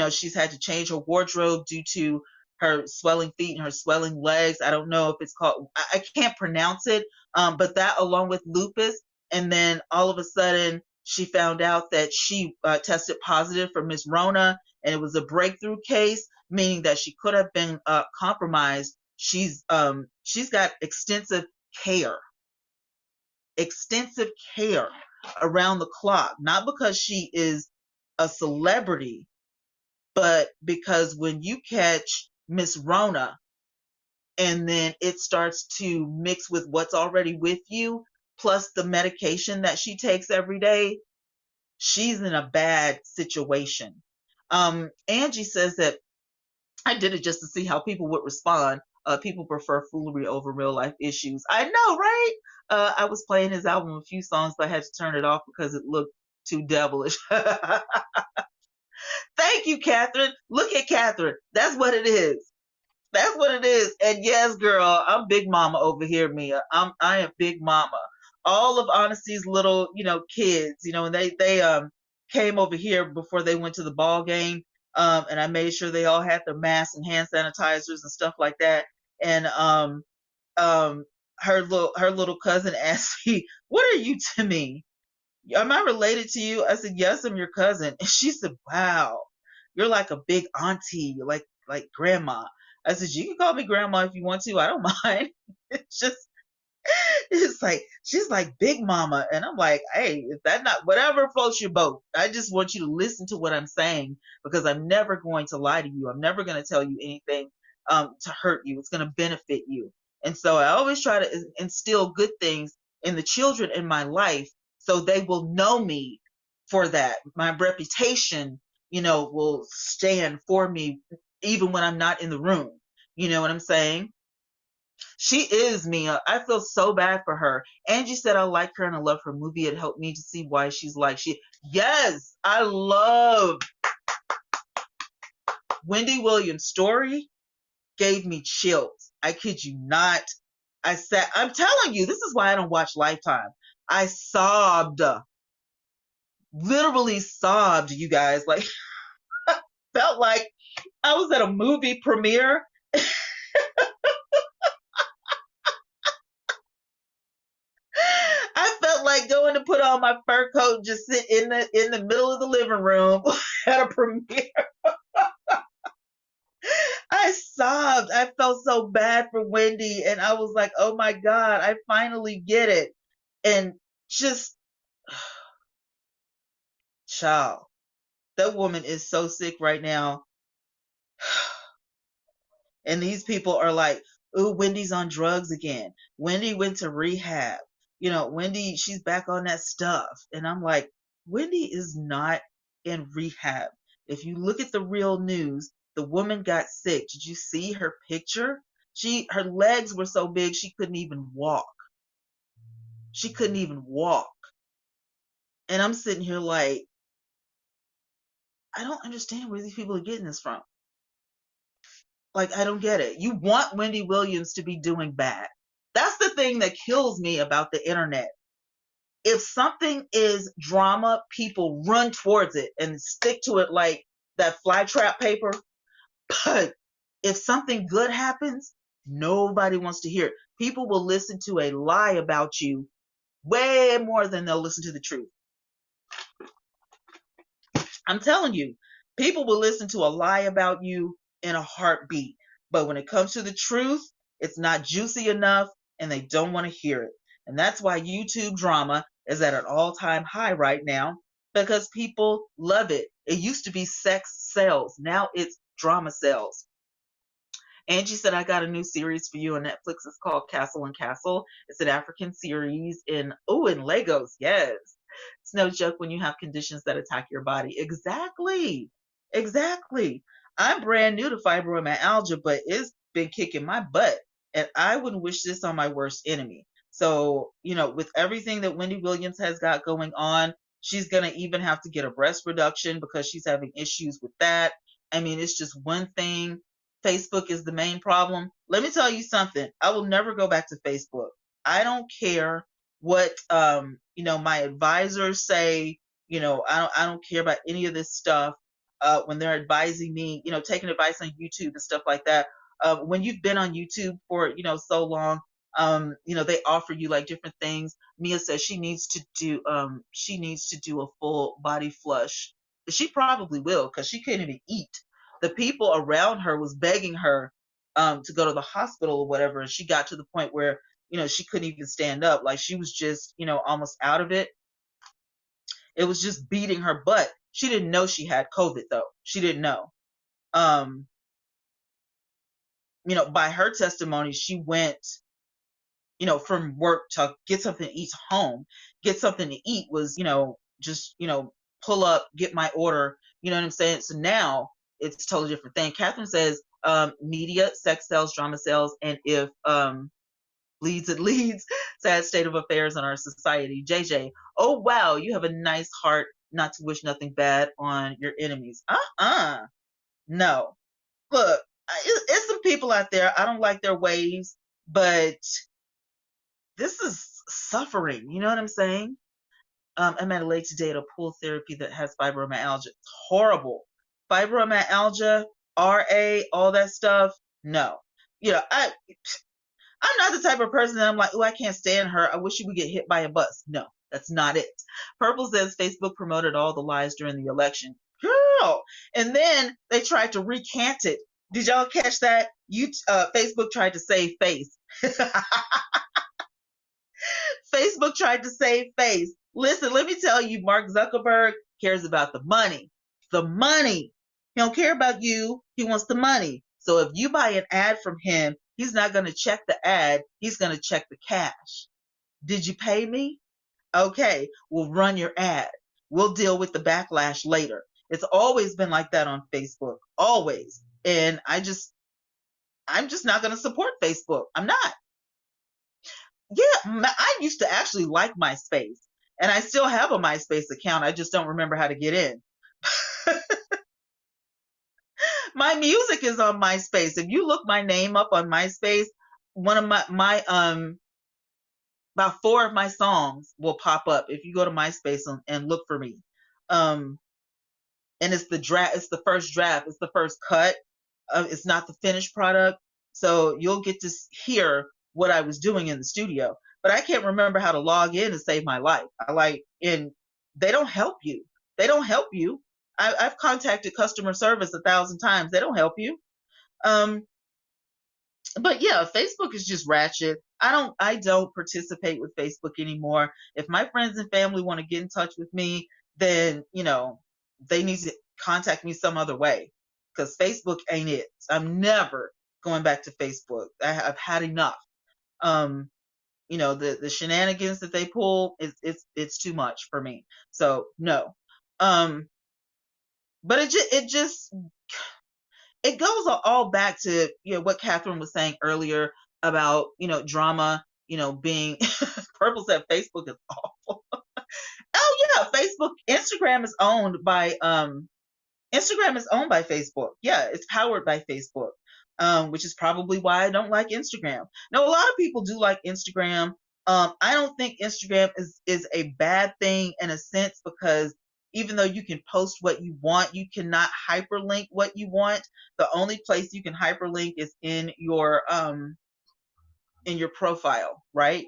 She's had to change her wardrobe due to her swelling feet and her swelling legs. I don't know if it's called, I can't pronounce it, but that along with lupus. And then all of a sudden she found out that she tested positive for Miss Rona, and it was a breakthrough case, meaning that she could have been compromised. She's got extensive care around the clock, not because she is a celebrity, but because when you catch Miss Rona and then it starts to mix with what's already with you, plus the medication that she takes every day, she's in a bad situation. Angie says that I did it just to see how people would respond. People prefer foolery over real life issues. I know, right? I was playing his album, a few songs, but I had to turn it off because it looked too devilish. Thank you, Catherine. Look at Catherine. That's what it is. That's what it is. And yes, girl, I'm Big Mama over here, Mia. I am Big Mama. All of Honesty's little, kids, and they came over here before they went to the ball game. And I made sure they all had their masks and hand sanitizers and stuff like that. And um her little cousin asked me, "What are you to me? Am I related to you?" I said, "Yes, I'm your cousin." And she said, "Wow, you're like a big auntie, you're like grandma." I said, "You can call me grandma if you want to. I don't mind." It's just, it's like she's like Big Mama, and I'm like, hey, if that not whatever floats your boat. I just want you to listen to what I'm saying because I'm never going to lie to you. I'm never going to tell you anything to hurt you. It's going to benefit you. And so I always try to instill good things in the children in my life so they will know me for that. My reputation, will stand for me even when I'm not in the room. You know what I'm saying? She is Mia. I feel so bad for her. Angie said I like her and I love her movie. It helped me to see why she's like she. Yes, I love Wendy Williams' story. Gave me chills. I kid you not. I'm telling you, this is why I don't watch Lifetime. I sobbed, literally sobbed, you guys. Like, felt like I was at a movie premiere. I felt like going to put on my fur coat and just sit in the middle of the living room at a premiere. I sobbed. I felt so bad for Wendy, and I was like, "Oh my God, I finally get it." And just, child, that woman is so sick right now. And these people are like, "Ooh, Wendy's on drugs again. Wendy went to rehab. Wendy, she's back on that stuff." And I'm like, Wendy is not in rehab. If you look at the real news, the woman got sick. Did you see her picture? Her legs were so big she couldn't even walk. She couldn't even walk. And I'm sitting here like, I don't understand where these people are getting this from. Like, I don't get it. You want Wendy Williams to be doing bad. That's the thing that kills me about the internet. If something is drama, people run towards it and stick to it like that flytrap paper. But if something good happens, nobody wants to hear it. People will listen to a lie about you way more than they'll listen to the truth. I'm telling you, people will listen to a lie about you in a heartbeat. But when it comes to the truth, it's not juicy enough and they don't want to hear it. And that's why YouTube drama is at an all-time high right now because people love it. It used to be sex sells. Now it's drama sells. Angie said, I got a new series for you on Netflix. It's called Castle and Castle. It's an African series in Lagos. Yes. It's no joke when you have conditions that attack your body. Exactly. Exactly. I'm brand new to fibromyalgia, but it's been kicking my butt. And I wouldn't wish this on my worst enemy. So, with everything that Wendy Williams has got going on, she's going to even have to get a breast reduction because she's having issues with that. I mean, it's just one thing. Facebook is the main problem. Let me tell you something. I will never go back to Facebook. I don't care what my advisors say. I don't care about any of this stuff when they're advising me, taking advice on YouTube and stuff like that. When you've been on YouTube for so long, they offer you like different things. Mia says she needs to do a full body flush. She probably will because she couldn't even eat. The people around her was begging her to go to the hospital or whatever, and she got to the point where she couldn't even stand up. Like she was just almost out of it. It was just beating her butt. She didn't know she had COVID though. She didn't know. By her testimony, she went from work to get something to eat home. Get something to eat was just pull up, get my order. You know what I'm saying? So now it's a totally different thing. Catherine says, media, sex sells, drama sells, and if leads, it leads. Sad state of affairs in our society. JJ, oh wow, you have a nice heart not to wish nothing bad on your enemies. No. Look, it's some people out there, I don't like their ways, but this is suffering. You know what I'm saying? I'm at a late today at a pool therapy that has fibromyalgia. It's horrible. Fibromyalgia, RA, all that stuff. No. You know, I'm not the type of person that I'm like, oh, I can't stand her. I wish she would get hit by a bus. No, that's not it. Purple says Facebook promoted all the lies during the election. Girl. And then they tried to recant it. Did y'all catch that? Facebook tried to save face. Facebook tried to save face. Listen, let me tell you, Mark Zuckerberg cares about the money. The money. He don't care about you. He wants the money. So if you buy an ad from him, he's not going to check the ad. He's going to check the cash. Did you pay me? Okay, we'll run your ad. We'll deal with the backlash later. It's always been like that on Facebook. Always. And I'm just not going to support Facebook. I'm not. Yeah, I used to actually like MySpace, and I still have a MySpace account. I just don't remember how to get in. My music is on MySpace. If you look my name up on MySpace, one of my about 4 of my songs will pop up if you go to MySpace and look for me. And it's the first draft, it's the first cut. It's not the finished product. So you'll get to hear what I was doing in the studio. But I can't remember how to log in and save my life. And they don't help you. They don't help you. I've contacted customer service 1,000 times. They don't help you. But yeah, Facebook is just ratchet. I don't participate with Facebook anymore. If my friends and family want to get in touch with me, then, they need to contact me some other way, because Facebook ain't it. I'm never going back to Facebook. I've had enough. The shenanigans that they pull, it's too much for me. So no. But it goes all back to what Catherine was saying earlier about drama being Purple said Facebook is awful. Oh yeah, Instagram is owned by Facebook. Yeah, it's powered by Facebook, which is probably why I don't like Instagram. Now, a lot of people do like Instagram. I don't think Instagram is a bad thing in a sense, because even though you can post what you want, you cannot hyperlink what you want. The only place you can hyperlink is in your profile, right?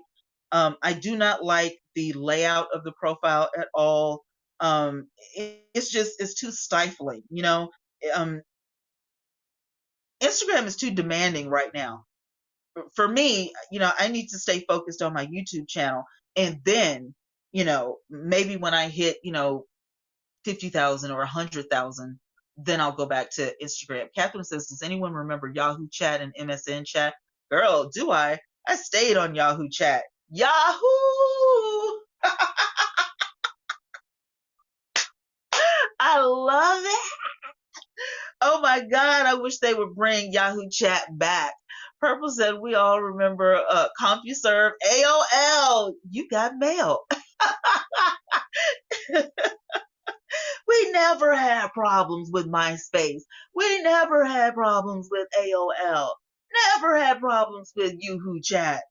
I do not like the layout of the profile at all. It's too stifling, Instagram is too demanding right now. For me, I need to stay focused on my YouTube channel, and then, maybe when I hit, 50,000 or 100,000, then I'll go back to Instagram. Catherine says, does anyone remember Yahoo Chat and MSN Chat? Girl, do I? I stayed on Yahoo Chat. Yahoo! I love it. Oh my God, I wish they would bring Yahoo Chat back. Purple said, we all remember CompuServe, AOL. You got mail. We never had problems with MySpace. We never had problems with AOL. Never had problems with Yahoo Chat.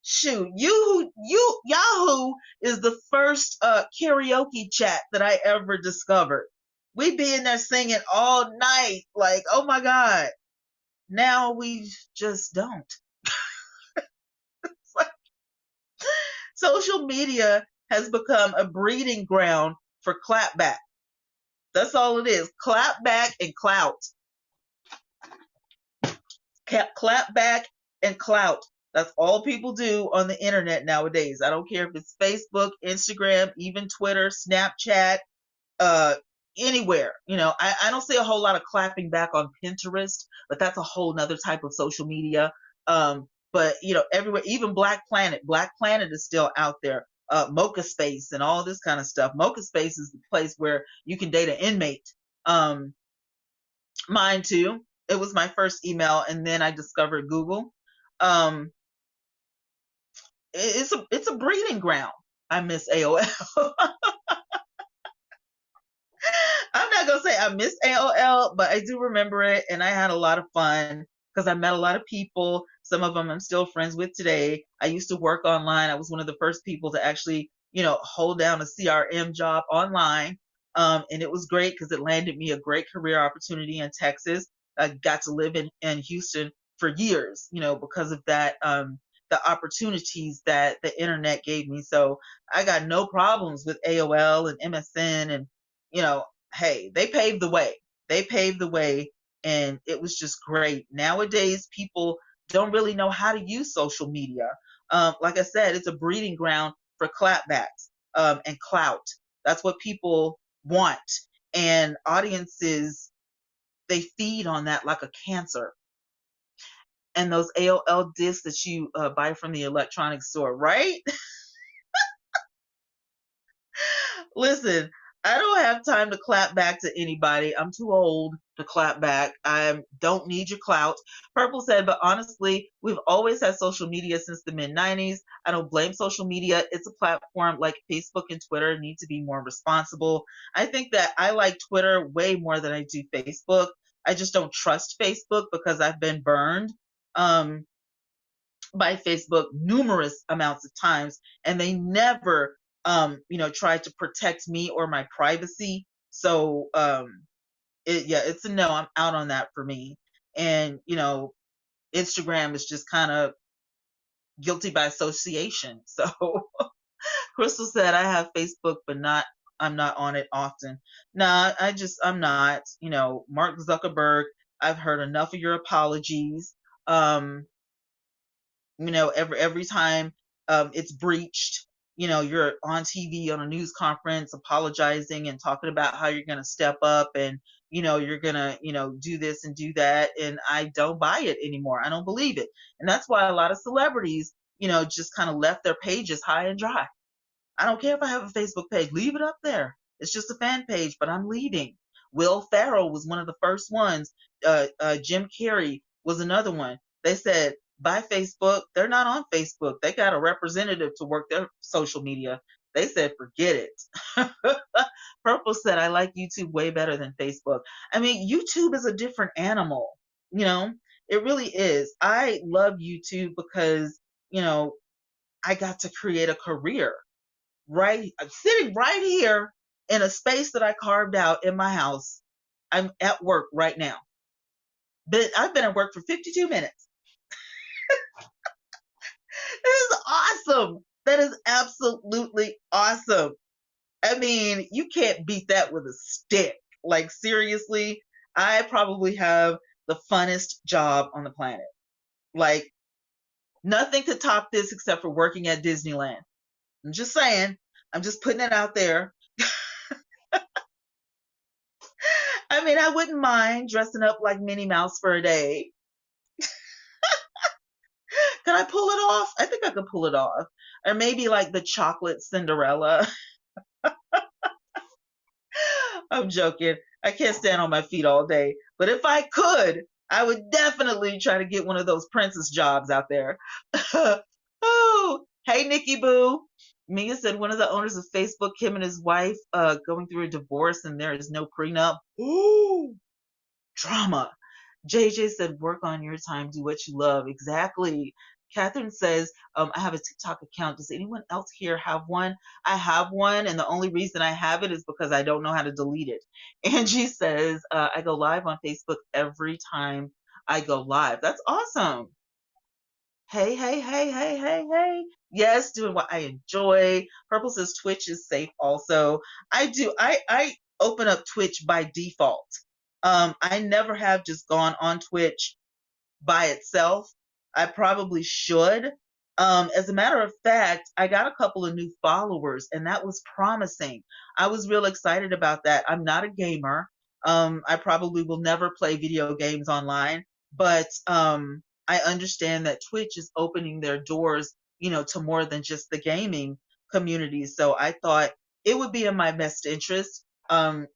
Shoot, Yahoo is the first karaoke chat that I ever discovered. We be in there singing all night, like, oh my God. Now we just don't. Social media has become a breeding ground for clapback. That's all it is. Clapback and clout. Clapback and clout. That's all people do on the internet nowadays. I don't care if it's Facebook, Instagram, even Twitter, Snapchat, anywhere. I don't see a whole lot of clapping back on Pinterest, but that's a whole nother type of social media. But everywhere, even Black Planet is still out there. Mocha Space and all this kind of stuff. Mocha Space is the place where you can date an inmate. Mine too. It was my first email, and then I discovered Google. Um, it's a breeding ground. I miss AOL. I'm not gonna say I miss AOL, but I do remember it, and I had a lot of fun because I met a lot of people. Some of them I'm still friends with today. I used to work online. I was one of the first people to actually, hold down a CRM job online, and it was great because it landed me a great career opportunity in Texas. I got to live in Houston for years, because of that. The opportunities that the internet gave me. So I got no problems with AOL and MSN and you know hey, they paved the way. They paved the way, and it was just great. Nowadays, people don't really know how to use social media. Like I said, it's a breeding ground for clapbacks and clout. That's what people want. And audiences, they feed on that like a cancer. And those AOL discs that you buy from the electronics store, right? Listen, I don't have time to clap back to anybody. I'm too old to clap back. I don't need your clout. Purple said, but honestly, we've always had social media since the mid 90s. I don't blame social media. It's a platform like Facebook and Twitter need to be more responsible. I think that I like Twitter way more than I do Facebook. I just don't trust Facebook because I've been burned. By Facebook numerous amounts of times, and they never, tried to protect me or my privacy. So, it's a no. I'm out on that for me. And Instagram is just kind of guilty by association. So, Crystal said, I have Facebook, but not. I'm not on it often. Nah, I'm not. Mark Zuckerberg. I've heard enough of your apologies. Um, every time it's breached, you're on TV on a news conference apologizing and talking about how you're going to step up and you're going to do this and do that, and I don't buy it anymore. I don't believe it. And that's why a lot of celebrities just kind of left their pages high and dry. I don't care if I have a Facebook page. Leave it up there. It's just a fan page, but I'm leaving. Will Ferrell was one of the first ones. Jim Carrey was another one. They said, buy Facebook. They're not on Facebook. They got a representative to work their social media. They said, forget it. Purple said, I like YouTube way better than Facebook. I mean, YouTube is a different animal. You know, it really is. I love YouTube because, I got to create a career I'm sitting right here in a space that I carved out in my house. I'm at work right now. But I've been at work for 52 minutes. This is awesome. That is absolutely awesome. I mean, you can't beat that with a stick. Like, seriously, I probably have the funnest job on the planet. Like, nothing could top this except for working at Disneyland. I'm just saying. I'm just putting it out there. I mean, I wouldn't mind dressing up like Minnie Mouse for a day. Could I pull it off? I think I could pull it off. Or maybe like the chocolate Cinderella. I'm joking. I can't stand on my feet all day. But if I could, I would definitely try to get one of those princess jobs out there. Oh, hey, Nikki Boo. Mia said one of the owners of Facebook, him and his wife, going through a divorce, and there is no prenup. Ooh, drama. JJ said, work on your time, do what you love. Exactly. Catherine says, I have a TikTok account. Does anyone else here have one? I have one, and the only reason I have it is because I don't know how to delete it. Angie says, I go live on Facebook every time I go live. That's awesome. Hey, hey, hey, hey, hey, hey. Yes, doing what I enjoy. Purple says Twitch is safe also. I do. I open up Twitch by default. I never have just gone on Twitch by itself. I probably should. As a matter of fact, I got a couple of new followers, and that was promising. I was real excited about that. I'm not a gamer. I probably will never play video games online, but I understand that Twitch is opening their doors, to more than just the gaming community. So I thought it would be in my best interest to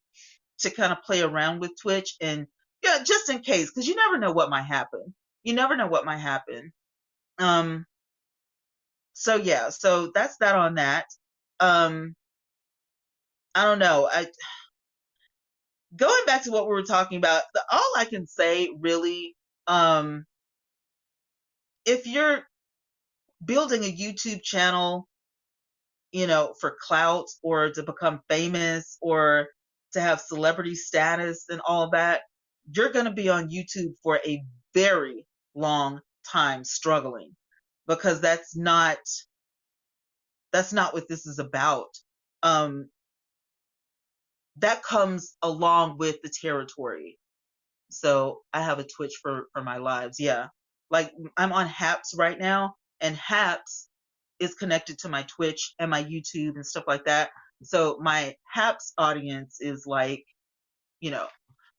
kind of play around with Twitch and Yeah, just in case, because you never know what might happen. You never know what might happen. Um, so yeah, so that's that on that. Um, I don't know. Going back to what we were talking about, all I can say really, um, if you're building a YouTube channel, for clout or to become famous or to have celebrity status and all that, you're going to be on YouTube for a very long time struggling, because that's not what this is about. Um, that comes along with the territory. So I have a Twitch for my lives. Yeah. Like I'm on Haps right now, and Haps is connected to my Twitch and my YouTube and stuff like that. So my Haps audience is like, you know,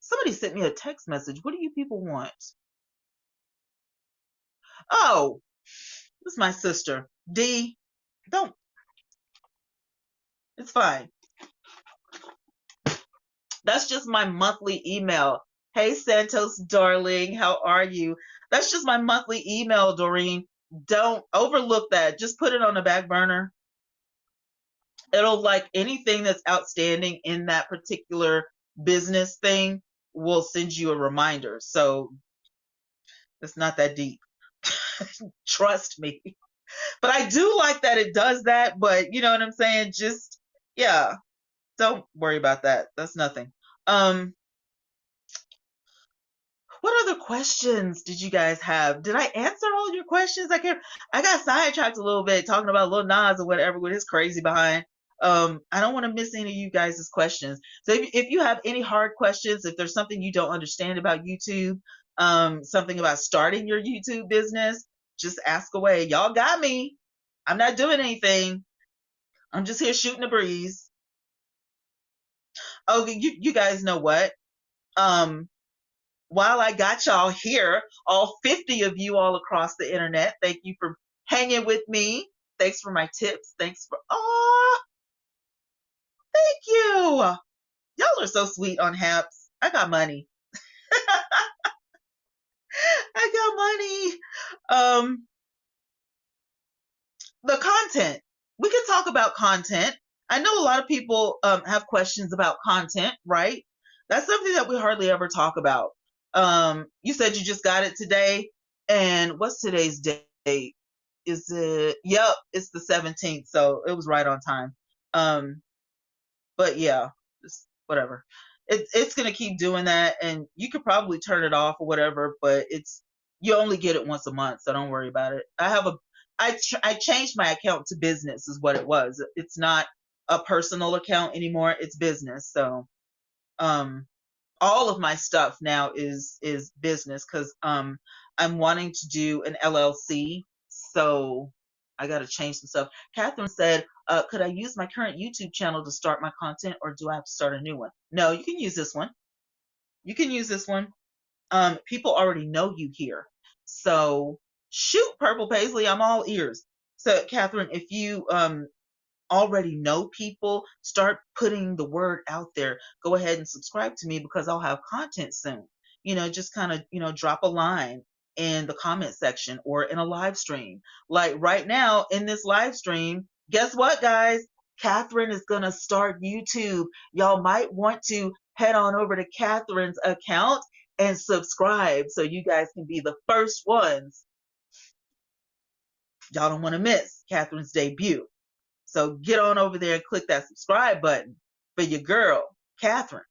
somebody sent me a text message. What do you people want? Oh, this is my sister. D, don't, it's fine. That's just my monthly email. Hey, Santos, darling, how are you? That's just my monthly email, Doreen. Don't overlook that. Just put it on the back burner. It'll, like, anything that's outstanding in that particular business thing will send you a reminder. So it's not that deep. Trust me. But I do like that it does that. But you know what I'm saying? Just, yeah, don't worry about that. That's nothing. Um, What other questions did you guys have? Did I answer all your questions? I got sidetracked a little bit talking about Lil Nas or whatever with his crazy behind. I don't want to miss any of you guys' questions. So if you have any hard questions, if there's something you don't understand about YouTube, something about starting your YouTube business, just ask away. Y'all got me. I'm not doing anything. I'm just here shooting the breeze. Okay, you guys know what? Um, while I got y'all here, all 50 of you all across the internet, thank you for hanging with me. Thanks for my tips. Thank you. Y'all are so sweet on Haps. I got money. I got money. The content. We can talk about content. I know a lot of people have questions about content, right? That's something that we hardly ever talk about. You said you just got it today, and what's today's date? Is it? Yep, it's the 17th, so it was right on time. Um, but yeah, just whatever. It's gonna keep doing that, and you could probably turn it off or whatever. But you only get it once a month, so don't worry about it. I changed my account to business, is what it was. It's not a personal account anymore. It's business. So um, all of my stuff now is business, because I'm wanting to do an LLC. So I got to change some stuff. Catherine said, could I use my current YouTube channel to start my content, or do I have to start a new one? No, you can use this one. You can use this one. People already know you here. So shoot, Purple Paisley, I'm all ears. So Catherine, if you already know people, start putting the word out there. Go ahead and subscribe to me, because I'll have content soon. Just kind of, drop a line in the comment section or in a live stream. Like right now in this live stream, guess what, guys? Catherine is going to start YouTube. Y'all might want to head on over to Catherine's account and subscribe so you guys can be the first ones. Y'all don't want to miss Catherine's debut. So get on over there and click that subscribe button for your girl, Catherine.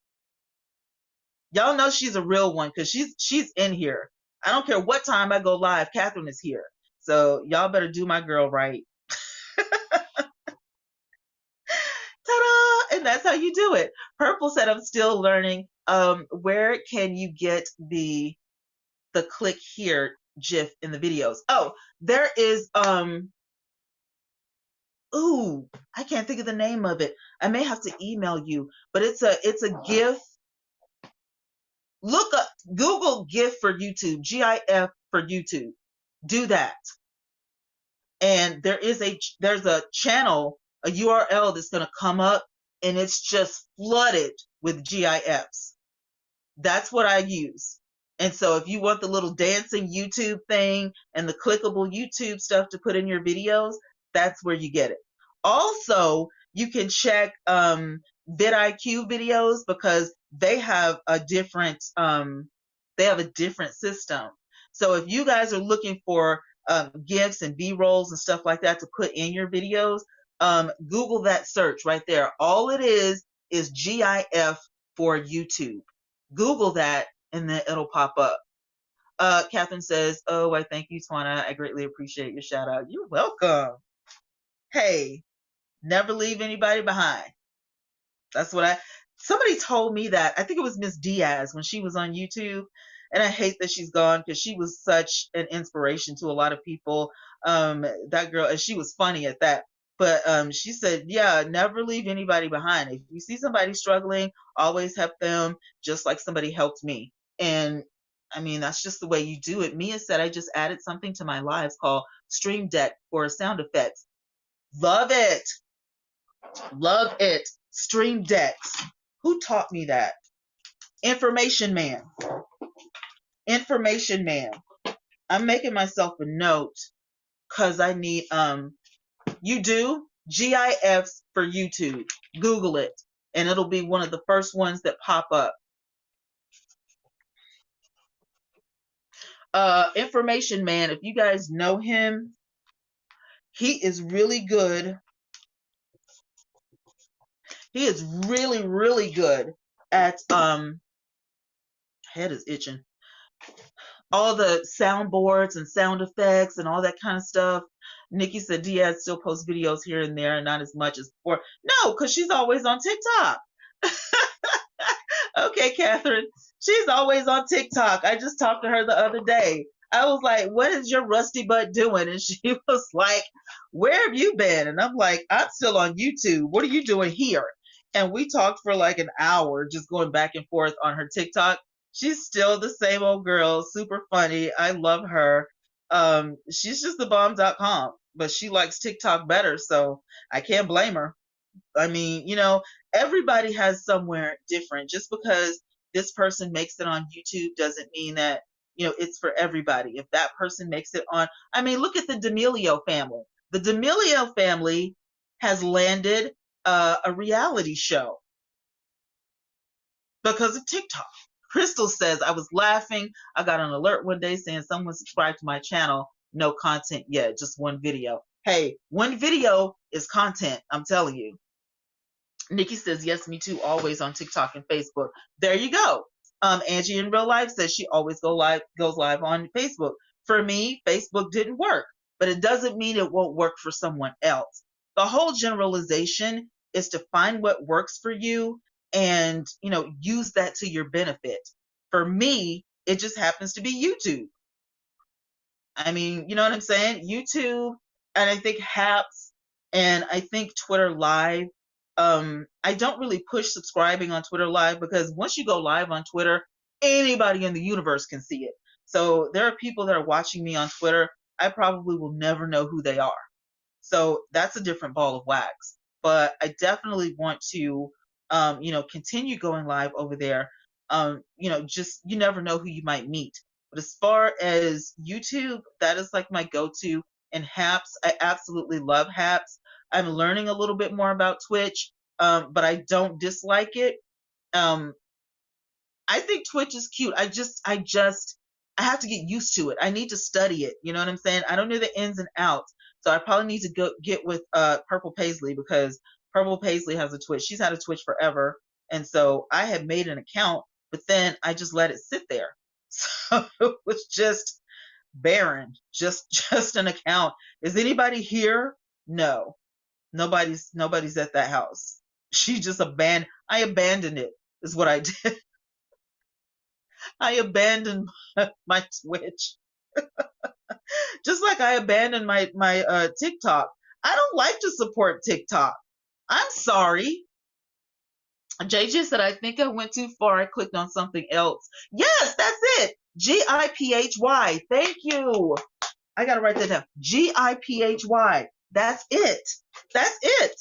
Y'all know she's a real one, because she's in here. I don't care what time I go live, Catherine is here. So y'all better do my girl right. Ta-da! And that's how you do it. Purple said, I'm still learning. Where can you get the click here GIF in the videos? Oh, there is ooh, I can't think of the name of it. I may have to email you, but it's a GIF. Look up, Google GIF for YouTube, GIF for YouTube. Do that. And there's a channel, a URL that's going to come up, and it's just flooded with GIFs. That's what I use. And so if you want the little dancing YouTube thing and the clickable YouTube stuff to put in your videos, that's where you get it. Also, you can check vidIQ videos because they have a different system. So if you guys are looking for GIFs and B-rolls and stuff like that to put in your videos, Google that search right there. All it is GIF for YouTube. Google that and then it'll pop up. Catherine says, "Oh, I thank you, Twana. I greatly appreciate your shout out." You're welcome. Hey, never leave anybody behind. That's what somebody told me that. I think it was Miss Diaz when she was on YouTube. And I hate that she's gone because she was such an inspiration to a lot of people. That girl, and she was funny at that. But she said, yeah, never leave anybody behind. If you see somebody struggling, always help them, just like somebody helped me. And I mean, that's just the way you do it. Mia said, I just added something to my lives called Stream Deck for sound effects. Love it. Love it. Stream Decks. Who taught me that? Information Man. Information Man. I'm making myself a note because I need you do GIFs for YouTube. Google it and it'll be one of the first ones that pop up. Information Man, if you guys know him, he is really good. He is really, really good at head is itching. All the soundboards and sound effects and all that kind of stuff. Nikki said Diaz still posts videos here and there, not as much as before. No, because she's always on TikTok. Okay, Catherine. She's always on TikTok. I just talked to her the other day. I was like, what is your rusty butt doing? And she was like, where have you been? And I'm like, I'm still on YouTube. What are you doing here? And we talked for like an hour, just going back and forth on her TikTok. She's still the same old girl, super funny. I love her. She's just the bomb.com, but she likes TikTok better, so I can't blame her. I mean, everybody has somewhere different. Just because this person makes it on YouTube doesn't mean that, it's for everybody. If that person makes it on, I mean, look at the D'Amelio family. The D'Amelio family has landed a reality show because of TikTok. Crystal says, I was laughing. I got an alert one day saying someone subscribed to my channel. No content yet, just one video. Hey, one video is content, I'm telling you. Nikki says, yes, me too, always on TikTok and Facebook. There you go. Angie in real life says she always goes live on Facebook. For me, Facebook didn't work, but it doesn't mean it won't work for someone else. The whole generalization is to find what works for you and, use that to your benefit. For me, it just happens to be YouTube. I mean, you know what I'm saying? YouTube, and I think Haps, and I think Twitter Live. I don't really push subscribing on Twitter Live because once you go live on Twitter, anybody in the universe can see it. So there are people that are watching me on Twitter. I probably will never know who they are. So that's a different ball of wax. But I definitely want to, continue going live over there. Just you never know who you might meet. But as far as YouTube, that is like my go-to. And Haps, I absolutely love Haps. I'm learning a little bit more about Twitch, but I don't dislike it. I think Twitch is cute. I have to get used to it. I need to study it. You know what I'm saying? I don't know the ins and outs. So I probably need to go get with Purple Paisley because Purple Paisley has a Twitch. She's had a Twitch forever. And so I had made an account, but then I just let it sit there. So it was just barren, just an account. Is anybody here? No. Nobody's at that house. She just I abandoned it is what I did. I abandoned my Twitch. Just like I abandoned my TikTok. I don't like to support TikTok. I'm sorry. JJ said, I think I went too far. I clicked on something else. Yes, that's it. GIPHY. Thank you. I got to write that down. GIPHY. That's it. That's it.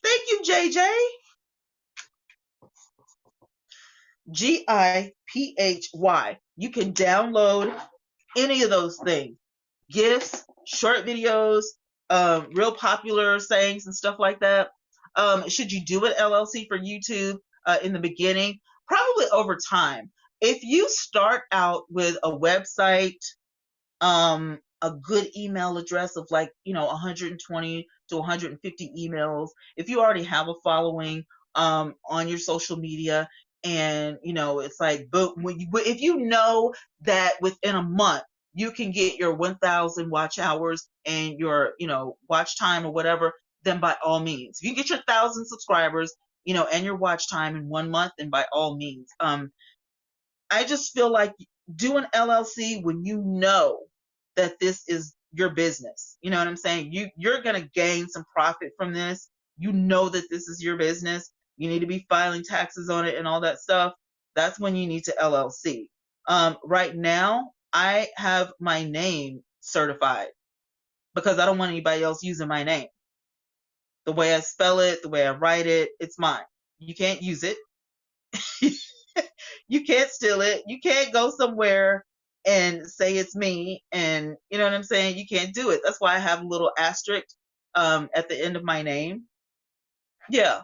Thank you, JJ. GIPHY. You can download any of those things. GIFs, short videos, real popular sayings and stuff like that. Should you do an LLC for YouTube in the beginning? Probably over time. If you start out with a website, a good email address of 120 to 150 emails, if you already have a following on your social media, and it's like, but if you know that within a month you can get your 1,000 watch hours and your watch time or whatever, then by all means, if you get your 1,000 subscribers and your watch time in 1 month, then by all means. I just feel like do an LLC when you know that this is your business. You know what I'm saying? You're going to gain some profit from this. You know that this is your business. You need to be filing taxes on it and all that stuff. That's when you need to LLC. Right now, I have my name certified because I don't want anybody else using my name. The way I spell it, the way I write it, it's mine. You can't use it. You can't steal it. You can't go somewhere and say it's me. And you know what I'm saying? You can't do it. That's why I have a little asterisk at the end of my name. Yeah,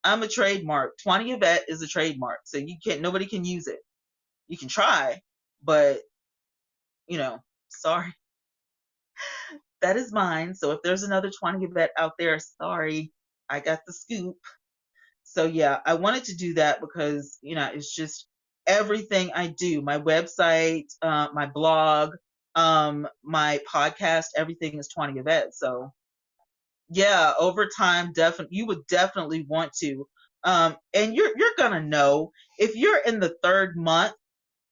I'm a trademark. Twania Yvette is a trademark. So nobody can use it. You can try, but sorry. That is mine. So if there's another Twania Yvette out there, sorry, I got the scoop. So yeah, I wanted to do that because, it's just everything I do, my website, my blog, my podcast, everything is Twania Yvette. So yeah, over time, definitely, you would definitely want to. And you're going to know if you're in the 3rd month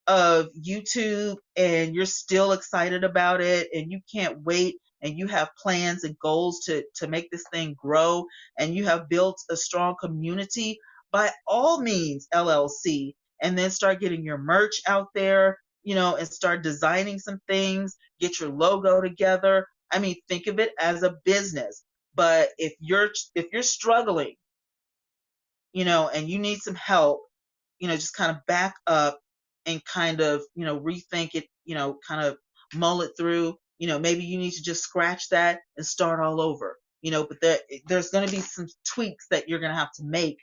of YouTube and you're still excited about it and you can't wait and you have plans and goals to make this thing grow and you have built a strong community, by all means LLC, and then start getting your merch out there, and start designing some things, get your logo together. I mean, think of it as a business. But if you're struggling, and you need some help, just kind of back up and kind of, rethink it, kind of mull it through. Maybe you need to just scratch that and start all over, but there's going to be some tweaks that you're going to have to make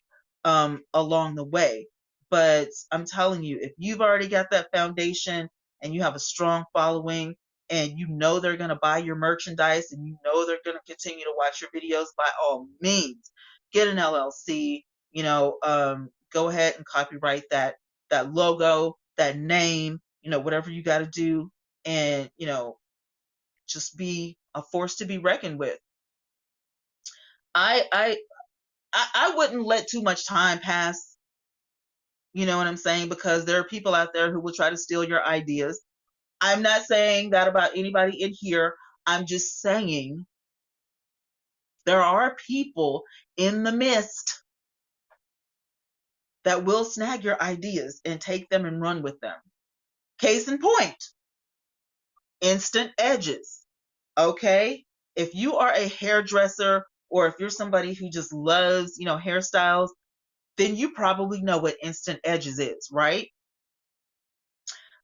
along the way. But I'm telling you, if you've already got that foundation and you have a strong following and they're going to buy your merchandise and they're going to continue to watch your videos, by all means, get an LLC, go ahead and copyright that logo, that name, whatever you got to do, and just be a force to be reckoned with. I wouldn't let too much time pass, you know what I'm saying, because there are people out there who will try to steal your ideas. I'm not saying that about anybody in here. I'm just saying there are people in the midst that will snag your ideas and take them and run with them. Case in point, Instant Edges. Okay? If you are a hairdresser or if you're somebody who just loves, hairstyles, then you probably know what Instant Edges is, right?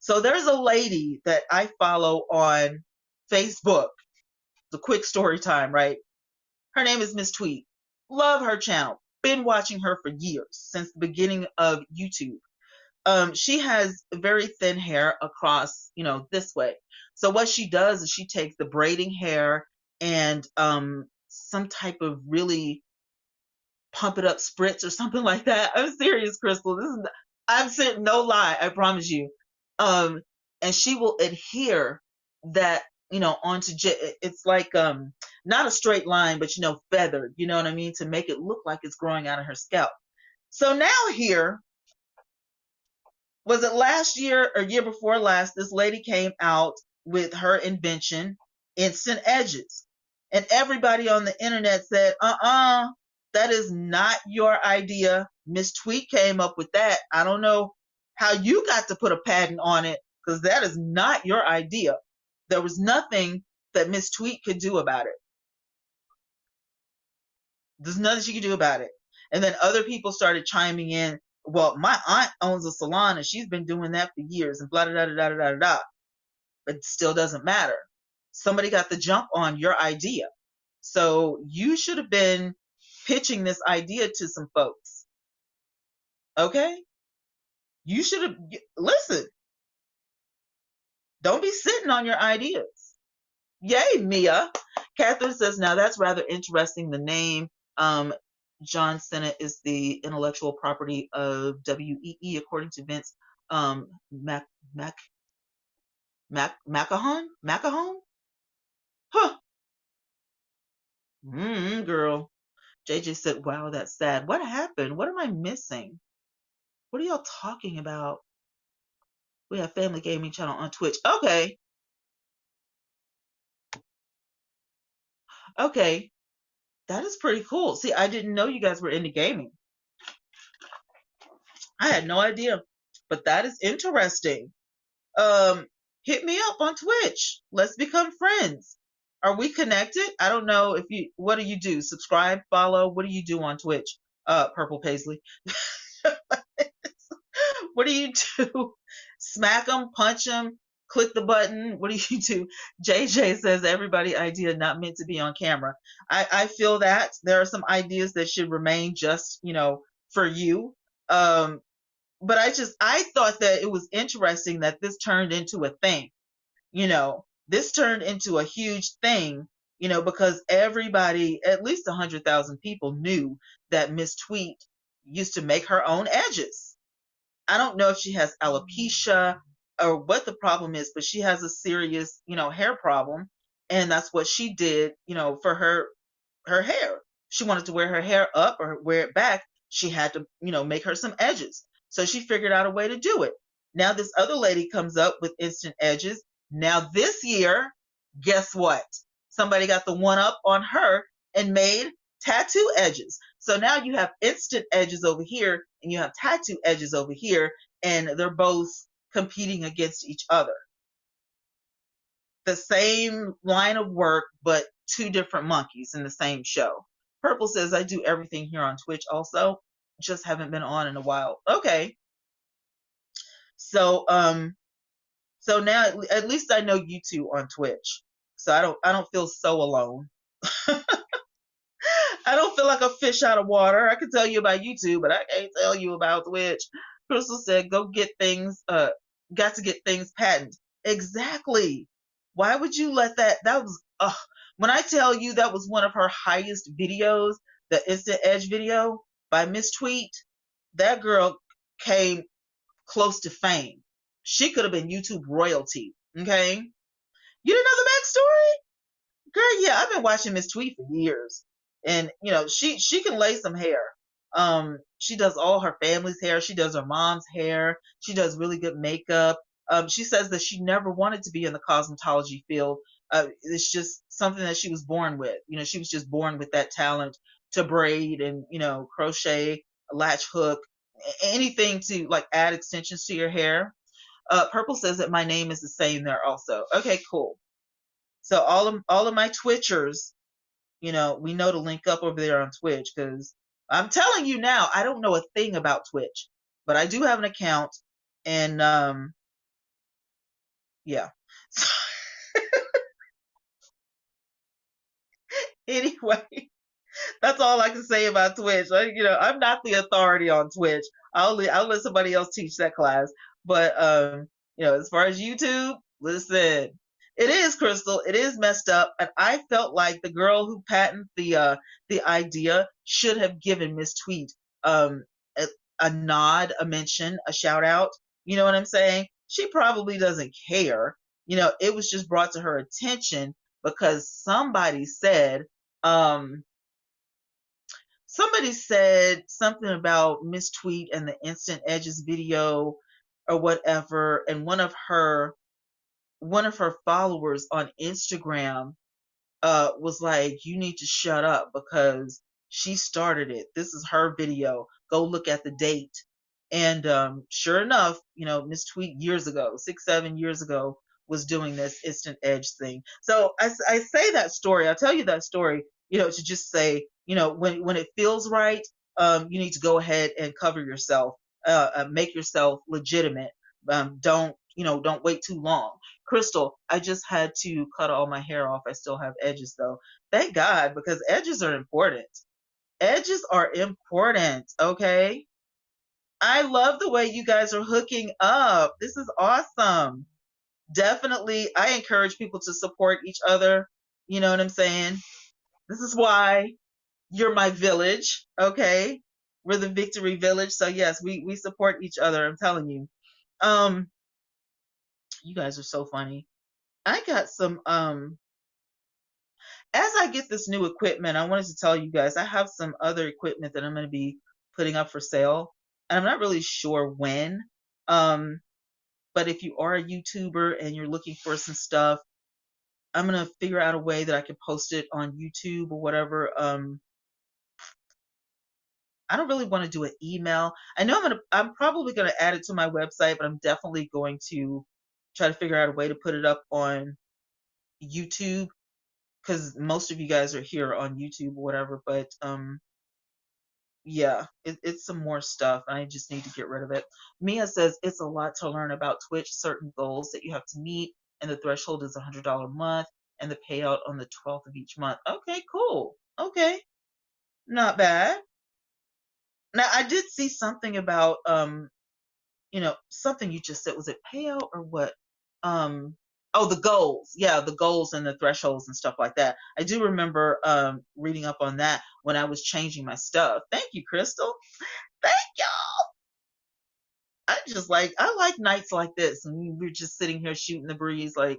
So there's a lady that I follow on Facebook. It's a quick story time, right? Her name is Miss Tweet. Love her channel. Been watching her for years, since the beginning of YouTube. She has very thin hair across, this way. So what she does is she takes the braiding hair and some type of really pump it up spritz or something like that. I'm serious, Crystal. I'm saying no lie. I promise you. And she will adhere that, onto, it's like, not a straight line, but, feathered, you know what I mean? To make it look like it's growing out of her scalp. So now here, was it last year or year before last, this lady came out with her invention, Instant Edges. And everybody on the internet said, that is not your idea. Miss Tweet came up with that. I don't know how you got to put a patent on it, because that is not your idea. There was nothing that Miss Tweet could do about it. There's nothing she could do about it. And then other people started chiming in Well, my aunt owns a salon and she's been doing that for years and blah, blah, blah, blah, blah, blah, blah. But it still doesn't matter. Somebody got the jump on your idea. So you should have been pitching this idea to some folks. Okay? You should have, listen, don't be sitting on your ideas. Yay, Mia. Catherine says, now that's rather interesting. The name John Cena is the intellectual property of WEE, according to Vince McMahon? Huh. Girl. JJ said, wow, that's sad. What happened? What am I missing? What are y'all talking about? We have Family Gaming Channel on Twitch. Okay. Okay. That is pretty cool. See, I didn't know you guys were into gaming. I had no idea. But that is interesting. Hit me up on Twitch. Let's become friends. Are we connected? I don't know if you, what do you do? Subscribe, follow? What do you do on Twitch? Purple Paisley. What do you do? Smack them, punch them, click the button. What do you do? JJ says everybody idea not meant to be on camera. I feel that there are some ideas that should remain just, for you. But I thought that it was interesting that this turned into a thing. This turned into a huge thing, because everybody, at least 100,000 people knew that Miss Tweet used to make her own edges. I don't know if she has alopecia or what the problem is, but she has a serious, hair problem. And that's what she did, for her hair. She wanted to wear her hair up or wear it back. She had to, make her some edges. So she figured out a way to do it. Now this other lady comes up with instant edges. Now this year, guess what? Somebody got the one up on her and made tattoo edges. So now you have instant edges over here and you have tattoo edges over here, and they're both competing against each other. The same line of work, but two different monkeys in the same show. Purple says, I do everything here on Twitch also. Just haven't been on in a while. Okay. So, so now at least I know you two on Twitch. So I don't feel so alone. I don't feel like a fish out of water. I can tell you about YouTube, but I can't tell you about Twitch. Crystal said, go get things, got to get things patented. Exactly. Why would you let that was, when I tell you that was one of her highest videos, the Instant Edge video by Miss Tweet, that girl came close to fame. She could have been YouTube royalty. Okay. You didn't know the backstory? Girl, yeah, I've been watching Miss Tweet for years. And, she can lay some hair. She does all her family's hair. She does her mom's hair. She does really good makeup. She says that she never wanted to be in the cosmetology field. It's just something that she was born with. She was just born with that talent to braid and, crochet, latch hook, anything to like add extensions to your hair. Purple says that my name is the same there also. Okay, cool. So all of my Twitchers, we know to link up over there on Twitch, because I'm telling you now, I don't know a thing about Twitch, but I do have an account, and yeah. Anyway, that's all I can say about Twitch. I'm not the authority on Twitch. I'll let somebody else teach that class. But as far as YouTube, listen, it is, Crystal. It is messed up, and I felt like the girl who patented the idea should have given Miss Tweet a nod, a mention, a shout out. You know what I'm saying? She probably doesn't care. It was just brought to her attention because somebody said something about Miss Tweet and the Instant Edges video or whatever, and one of her followers on Instagram was like, you need to shut up because she started it. This is her video. Go look at the date. And sure enough, Miss Tweet years ago, 6-7 years ago, was doing this Instant Edge thing. So I say that story. I tell you that story, to just say, when it feels right, you need to go ahead and cover yourself. make yourself legitimate. Don't wait too long. Crystal, I just had to cut all my hair off. I still have edges though. Thank God, because edges are important. Edges are important, okay? I love the way you guys are hooking up. This is awesome. Definitely, I encourage people to support each other. You know what I'm saying? This is why you're my village, okay? We're the Victory Village. So yes, we support each other. I'm telling you. Um, you guys are so funny. I got some as I get this new equipment, I wanted to tell you guys I have some other equipment that I'm going to be putting up for sale. And I'm not really sure when. Um, but if you are a YouTuber and you're looking for some stuff, I'm going to figure out a way that I can post it on YouTube or whatever. I don't really want to do an email. I know I'm probably going to add it to my website, but I'm definitely going to try to figure out a way to put it up on YouTube because most of you guys are here on YouTube or whatever. But yeah, it's some more stuff. I just need to get rid of it. Mia says it's a lot to learn about Twitch, certain goals that you have to meet, and the threshold is $100 a month, and the payout on the 12th of each month. Okay, cool. Okay, not bad. Now I did see something about something you just said. Was it payout or what? Oh, the goals. Yeah, the goals and the thresholds and stuff like that. I do remember reading up on that when I was changing my stuff. Thank you, Crystal. Thank you. I like nights like this, and we're just sitting here shooting the breeze. Like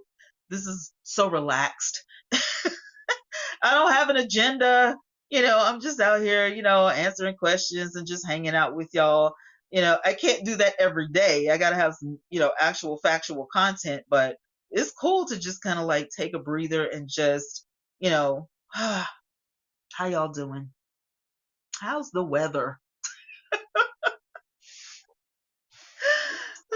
this is so relaxed. I don't have an agenda. I'm just out here, answering questions and just hanging out with y'all. I can't do that every day. I got to have some, actual factual content, but it's cool to just kind of like take a breather and just, how y'all doing? How's the weather?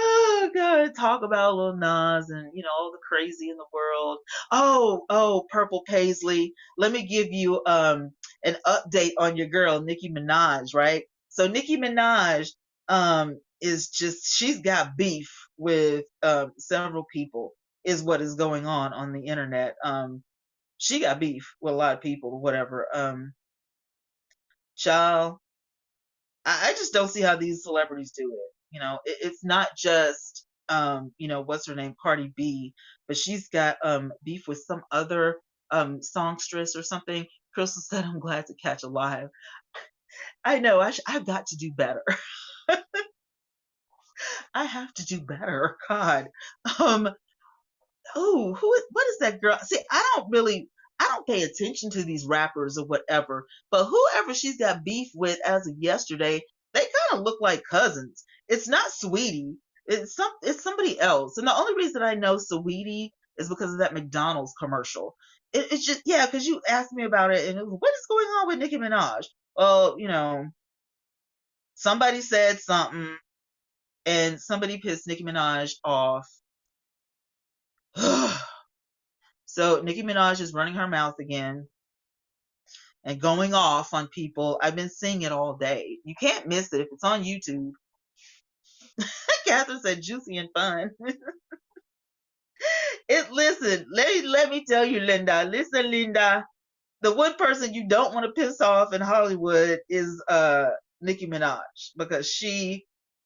Oh God, talk about Lil Nas and all the crazy in the world. Oh, Purple Paisley. Let me give you an update on your girl Nicki Minaj, right? So Nicki Minaj is just she's got beef with several people is what is going on the internet. She got beef with a lot of people or whatever. Child, I just don't see how these celebrities do it. It's not just what's her name, Cardi B, but she's got beef with some other songstress or something. Crystal said, "I'm glad to catch a live." I know I've got to do better. I have to do better. God. Um, oh, what is that girl? See, I don't pay attention to these rappers or whatever, but whoever she's got beef with as of yesterday, they kind of look like cousins. It's not Sweetie. It's somebody else. And the only reason I know Sweetie is because of that McDonald's commercial. It's just, yeah, because you asked me about it and it was, what is going on with Nicki Minaj? Well, somebody said something and somebody pissed Nicki Minaj off. So Nicki Minaj is running her mouth again and going off on people. I've been seeing it all day. You can't miss it if it's on YouTube. Catherine said juicy and fun. Listen, let me tell you, Linda. Listen, Linda. The one person you don't want to piss off in Hollywood is Nicki Minaj because she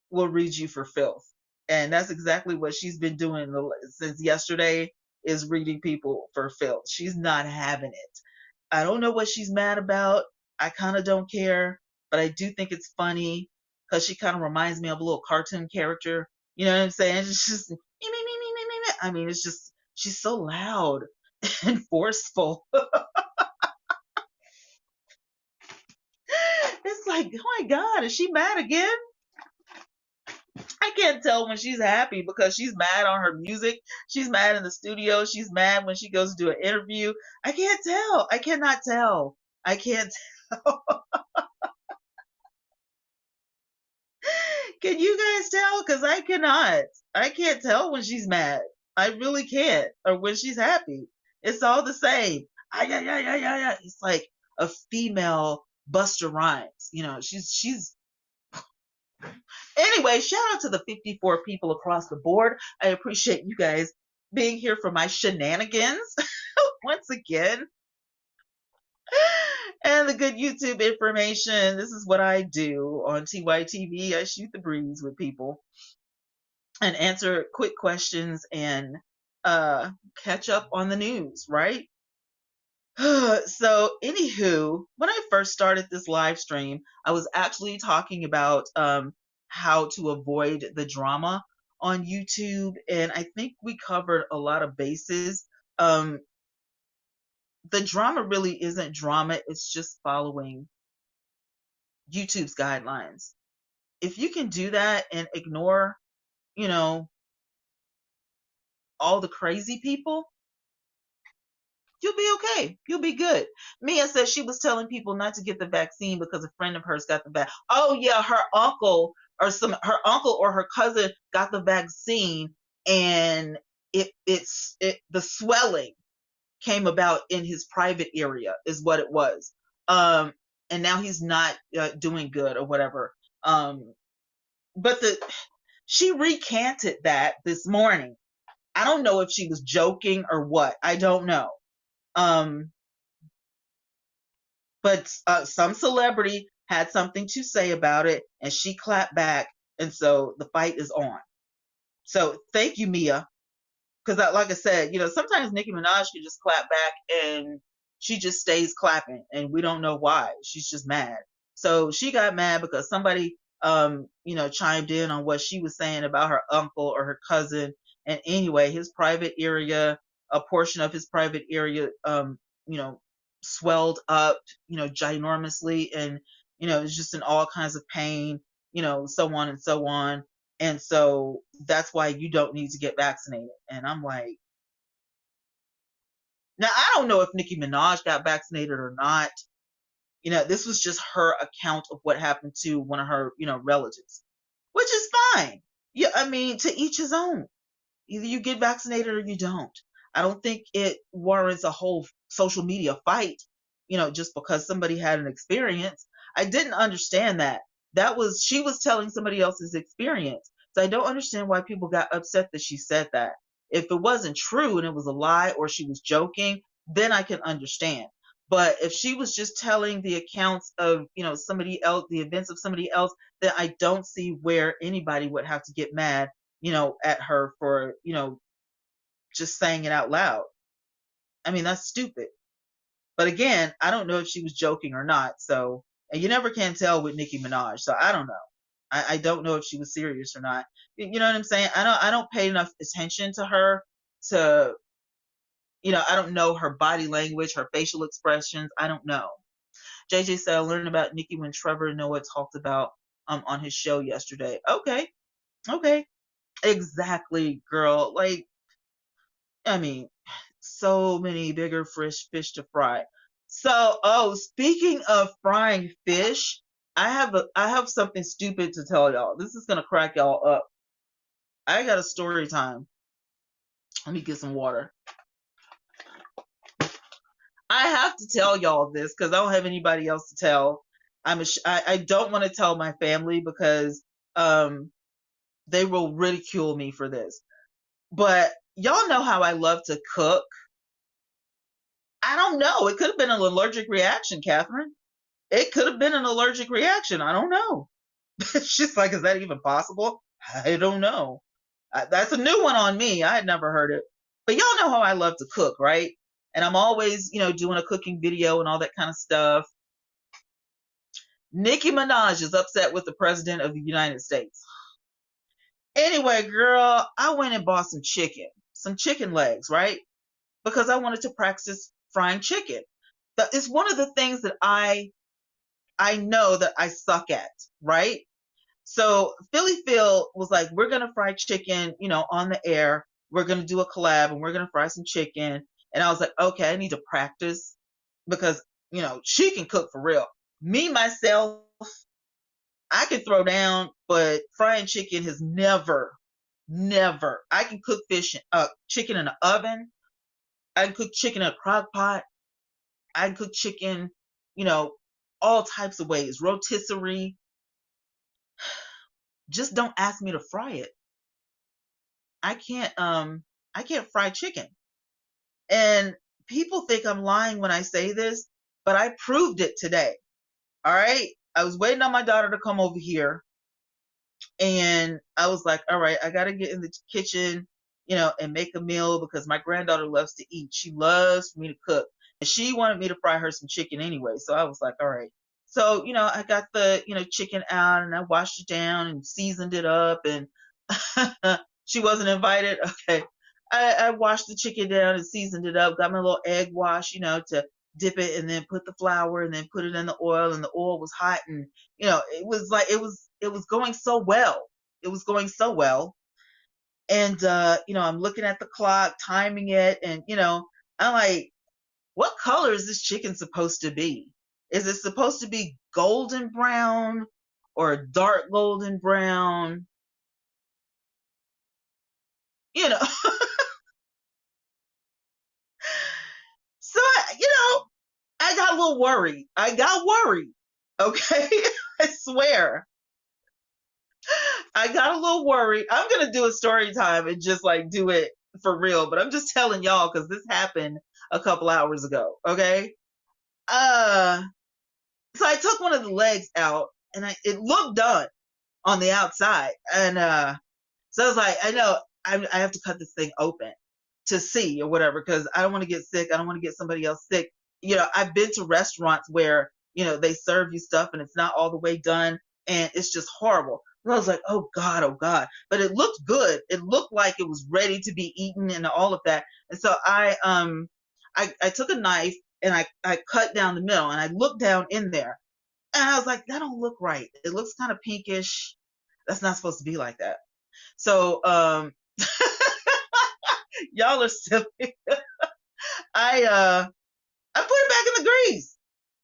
will read you for filth. And that's exactly what she's been doing since yesterday is reading people for filth. She's not having it. I don't know what she's mad about. I kind of don't care, but I do think it's funny because she kind of reminds me of a little cartoon character. You know what I'm saying? It's just me, me, me, me, me, me, me. I mean, it's just she's so loud and forceful. It's like, oh my God, is she mad again? I can't tell when she's happy because she's mad on her music. She's mad in the studio. She's mad when she goes to do an interview. I can't tell. I cannot tell. I can't tell. Can you guys tell? Because I cannot. I can't tell when she's mad. I really can't. Or when she's happy. It's all the same. Ah, yeah, yeah, yeah, yeah, yeah. It's like a female Buster Rhymes. She's Anyway, shout out to the 54 people across the board. I appreciate you guys being here for my shenanigans once again. And the good YouTube information. This is what I do on TYTV. I shoot the breeze with people and answer quick questions and catch up on the news, right? So, anywho, when I first started this live stream, I was actually talking about how to avoid the drama on YouTube, and I think we covered a lot of bases. Um, the drama really isn't drama, it's just following YouTube's guidelines. If you can do that and ignore, you know, all the crazy people, you'll be okay. You'll be good. Mia said she was telling people not to get the vaccine because a friend of hers got the vaccine. Oh yeah, her uncle or her cousin got the vaccine, and the swelling came about in his private area is what it was. Um, and now he's not doing good or whatever. But she recanted that this morning. I don't know if she was joking or what. I don't know. But some celebrity had something to say about it, and she clapped back, and so the fight is on. So thank you, Mia, because like I said, sometimes Nicki Minaj can just clap back, and she just stays clapping, and we don't know why. She's just mad. So she got mad because somebody, chimed in on what she was saying about her uncle or her cousin, and anyway, his private area, a portion of his private area, you know, swelled up, ginormously, and it's just in all kinds of pain, so on and so on. And so that's why you don't need to get vaccinated. And I'm like, now I don't know if Nicki Minaj got vaccinated or not. This was just her account of what happened to one of her, relatives, which is fine. Yeah, I mean, to each his own. Either you get vaccinated or you don't. I don't think it warrants a whole social media fight, just because somebody had an experience. I didn't understand that. She was telling somebody else's experience. So I don't understand why people got upset that she said that. If it wasn't true and it was a lie or she was joking, then I can understand. But if she was just telling the accounts of, somebody else, the events of somebody else, then I don't see where anybody would have to get mad, at her for, just saying it out loud. I mean, that's stupid. But again, I don't know if she was joking or not. So, and you never can tell with Nicki Minaj. So I don't know. I don't know if she was serious or not. You know what I'm saying? I don't pay enough attention to her to, I don't know her body language, her facial expressions. I don't know. JJ said I learned about Nicki when Trevor Noah talked about on his show yesterday. Okay. Okay. Exactly, girl. Like, I mean, so many bigger fish to fry. So, speaking of frying fish, I have something stupid to tell y'all. This is gonna crack y'all up. I got a story time. Let me get some water. I have to tell y'all this because I don't have anybody else to tell. I don't want to tell my family because they will ridicule me for this. But y'all know how I love to cook. I don't know. It could have been an allergic reaction, Catherine. It could have been an allergic reaction. I don't know. She's like, is that even possible? I don't know. That's a new one on me. I had never heard it. But y'all know how I love to cook, right? And I'm always, doing a cooking video and all that kind of stuff. Nicki Minaj is upset with the president of the United States. Anyway, girl, I went and bought some chicken legs, right? Because I wanted to practice frying chicken. It's one of the things that I know that I suck at, right? So Philly Phil was like, we're going to fry chicken, on the air. We're going to do a collab and we're going to fry some chicken. And I was like, okay, I need to practice because, she can cook for real. Me, myself, I can throw down, but frying chicken has never. I can cook chicken in an oven. I can cook chicken in a crock pot. I can cook chicken, all types of ways, rotisserie. Just don't ask me to fry it. I can't fry chicken. And people think I'm lying when I say this, but I proved it today. All right. I was waiting on my daughter to come over here, and I was like, all right, I got to get in the kitchen, and make a meal because my granddaughter loves to eat. She loves for me to cook. And she wanted me to fry her some chicken anyway. So I was like, all right. So, I got the, chicken out and I washed it down and seasoned it up, and she wasn't invited. Okay. I washed the chicken down and seasoned it up, got my little egg wash, to dip it, and then put the flour and then put it in the oil, and the oil was hot, and it was like it was going so well. It was going so well. And I'm looking at the clock, timing it, and I'm like, what color is this chicken supposed to be? Is it supposed to be golden brown or dark golden brown? You know, so I got a little worried. I got worried. Okay. I swear. I got a little worried. I'm going to do a story time and just like do it for real, but I'm just telling y'all because this happened a couple hours ago. Okay. Uh, so I took one of the legs out, and it looked done on the outside. And, so I was like, I know I have to cut this thing open to see or whatever, because I don't want to get sick. I don't want to get somebody else sick. I've been to restaurants where, they serve you stuff and it's not all the way done, and it's just horrible. And I was like, oh God, oh God. But it looked good. It looked like it was ready to be eaten and all of that. And so I took a knife and I cut down the middle, and I looked down in there, and I was like, that don't look right. It looks kind of pinkish. That's not supposed to be like that. So y'all are silly. I I put it back in the grease.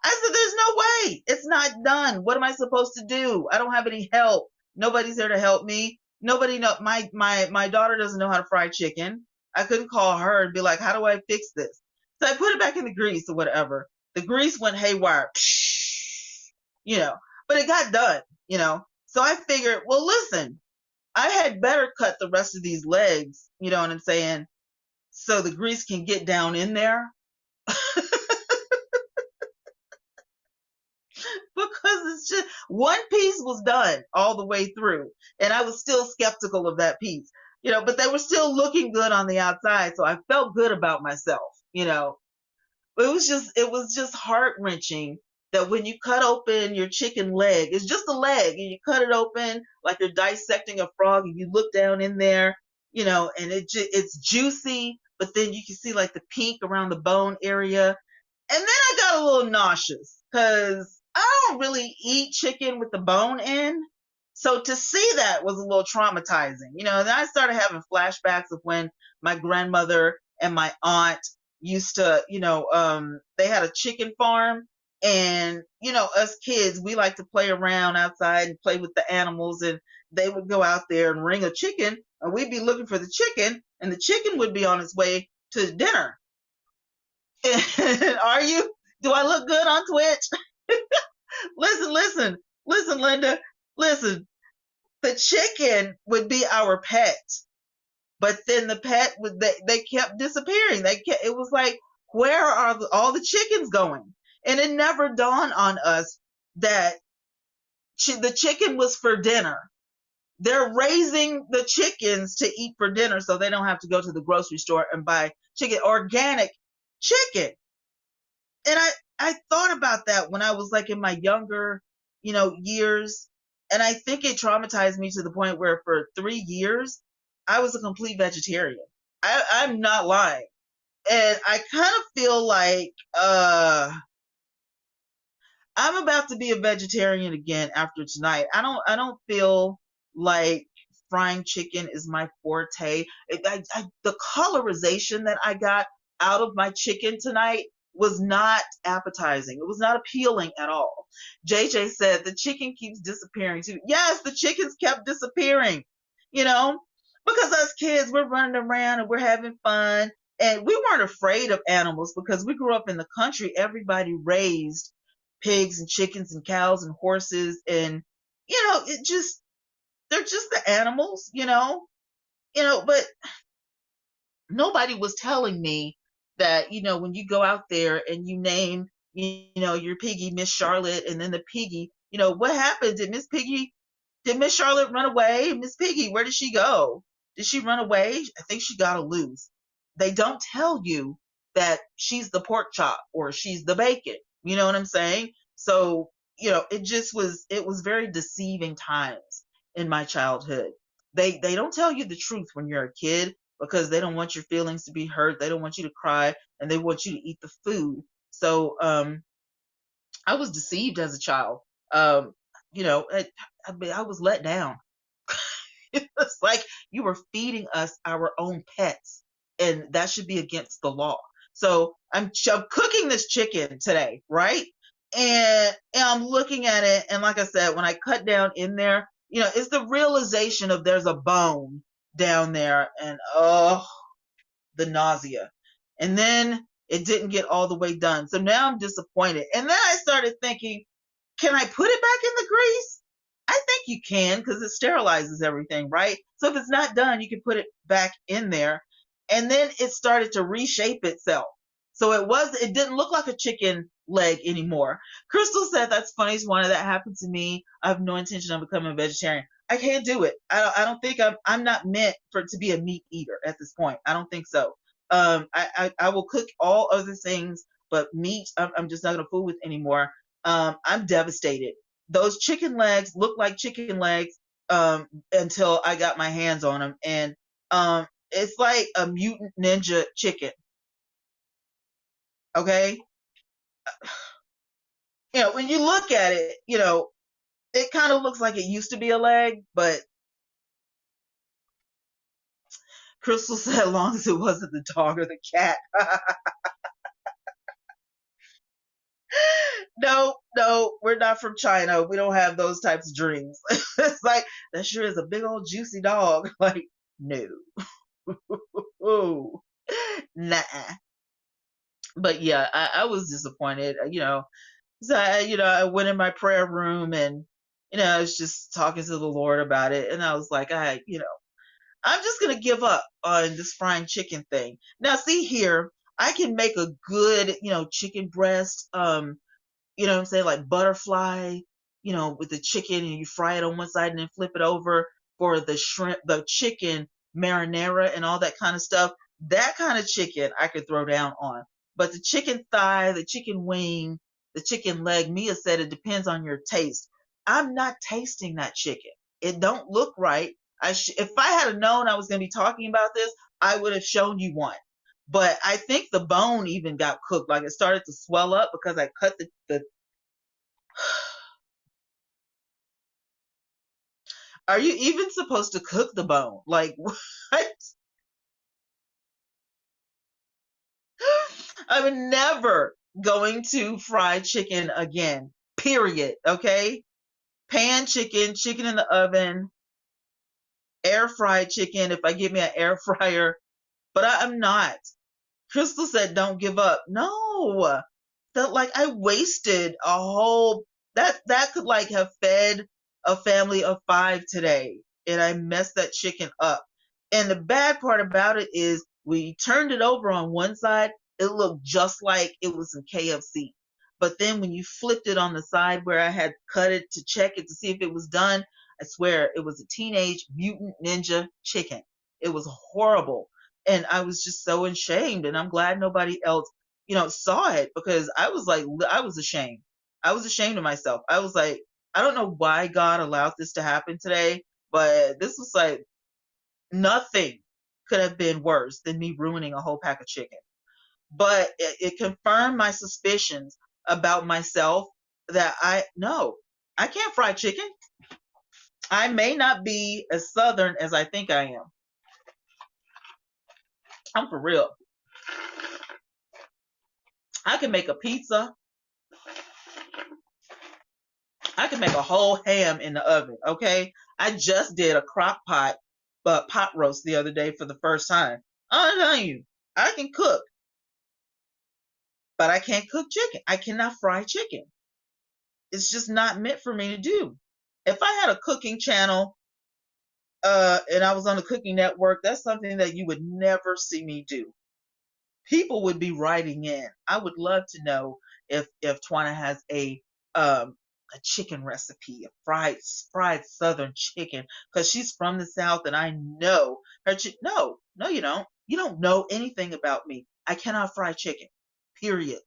I said, there's no way. It's not done. What am I supposed to do? I don't have any help. Nobody's there to help me. Nobody know my daughter doesn't know how to fry chicken. I couldn't call her and be like, how do I fix this? So I put it back in the grease or whatever. The grease went haywire. You know, but it got done, So I figured, well, listen, I had better cut the rest of these legs, you know what I'm saying? So the grease can get down in there, because it's just one piece was done all the way through, and I was still skeptical of that piece, but they were still looking good on the outside, so I felt good about myself. But it was just heart wrenching that when you cut open your chicken leg, it's just a leg, and you cut it open like you're dissecting a frog, and you look down in there, and it's juicy, but then you can see like the pink around the bone area. And then I got a little nauseous because I don't really eat chicken with the bone in. So to see that was a little traumatizing, and then I started having flashbacks of when my grandmother and my aunt used to, they had a chicken farm, and, us kids, we like to play around outside and play with the animals, and they would go out there and ring a chicken, and we'd be looking for the chicken, and the chicken would be on its way to dinner. Are you? Do I look good on Twitch? Listen, Linda. Listen, the chicken would be our pet, but then the pet would they kept disappearing. It was like, where are all the chickens going? And it never dawned on us that the chicken was for dinner. They're raising the chickens to eat for dinner, so they don't have to go to the grocery store and buy organic chicken. And I thought about that when I was like in my younger, years. And I think it traumatized me to the point where for 3 years, I was a complete vegetarian. I'm not lying. And I kind of feel like, I'm about to be a vegetarian again after tonight. I don't feel like frying chicken is my forte. The colorization that I got out of my chicken tonight was not appetizing. It was not appealing at all. JJ said the chicken keeps disappearing too. Yes, the chickens kept disappearing, you know, because us kids, we're running around and we're having fun. And we weren't afraid of animals because we grew up in the country. Everybody raised pigs and chickens and cows and horses, and it just they're just the animals, but nobody was telling me that, when you go out there and you name, your piggy Miss Charlotte, and then the piggy, what happened? Did Miss Charlotte run away? Miss Piggy, where did she go? Did she run away? I think she got loose. They don't tell you that she's the pork chop or she's the bacon. You know what I'm saying? So, it was very deceiving times in my childhood. They don't tell you the truth when you're a kid because they don't want your feelings to be hurt. They don't want you to cry, and they want you to eat the food. So, I was deceived as a child. Um, I was let down. It's like you were feeding us our own pets, and that should be against the law. So I'm cooking this chicken today, right? And I'm looking at it, and like I said, when I cut down in there, it's the realization of there's a bone down there, and oh, the nausea. And then it didn't get all the way done. So now I'm disappointed. And then I started thinking, can I put it back in the grease? I think you can because it sterilizes everything, right? So if it's not done, you can put it back in there. And then it started to reshape itself. So it didn't look like a chicken leg anymore. Crystal said that's funny, Swana. That happened to me. I have no intention of becoming a vegetarian. I can't do it. I don't think I'm not meant to be a meat eater at this point. I don't think so. I will cook all other things, but meat, I'm just not going to fool with anymore. I'm devastated. Those chicken legs look like chicken legs until I got my hands on them, and it's like a mutant ninja chicken. Okay, when you look at it, it kind of looks like it used to be a leg, but Crystal said, as long as it wasn't the dog or the cat. No, no, we're not from China. We don't have those types of dreams. It's like, that sure is a big old juicy dog. Like, no. Nah. But yeah, I was disappointed, So I went in my prayer room, and, I was just talking to the Lord about it. And I was like, I'm just going to give up on this frying chicken thing. Now, see here, I can make a good, chicken breast, what I'm saying, like butterfly, with the chicken, and you fry it on one side and then flip it over for the shrimp, the chicken marinara and all that kind of stuff. That kind of chicken I could throw down on. But the chicken thigh, the chicken wing, the chicken leg, Mia said it depends on your taste. I'm not tasting that chicken. It don't look right. If I had known I was going to be talking about this, I would have shown you one. But I think the bone even got cooked. Like, it started to swell up because I cut the Are you even supposed to cook the bone? Like, what? I'm never going to fry chicken again. Period. Okay? Pan chicken, chicken in the oven, air fried chicken if I get me an air fryer. But I'm not. Crystal said, don't give up. No. Felt like I wasted a whole that could like have fed a family of 5 today, and I messed that chicken up. And the bad part about it is we turned it over on one side, it looked just like it was in KFC. But then when you flipped it on the side where I had cut it to check it to see if it was done, I swear it was a Teenage Mutant Ninja chicken. It was horrible. And I was just so ashamed, and I'm glad nobody else saw it, because I was like, I was ashamed. I was ashamed of myself. I was like, I don't know why God allowed this to happen today, but this was like, nothing could have been worse than me ruining a whole pack of chicken. But it confirmed my suspicions about myself that no, I can't fry chicken. I may not be as Southern as I think I am. I'm for real. I can make a pizza. I can make a whole ham in the oven, okay? I just did a crock pot pot roast the other day for the first time. I'm telling you, I can cook, but I can't cook chicken. I cannot fry chicken. It's just not meant for me to do. If I had a cooking channel, and I was on the Cooking Network, that's something that you would never see me do. People would be writing in. I would love to know if Twana has a chicken recipe, a fried Southern chicken, because she's from the South, and I know her. No, you don't. You don't know anything about me. I cannot fry chicken. Period.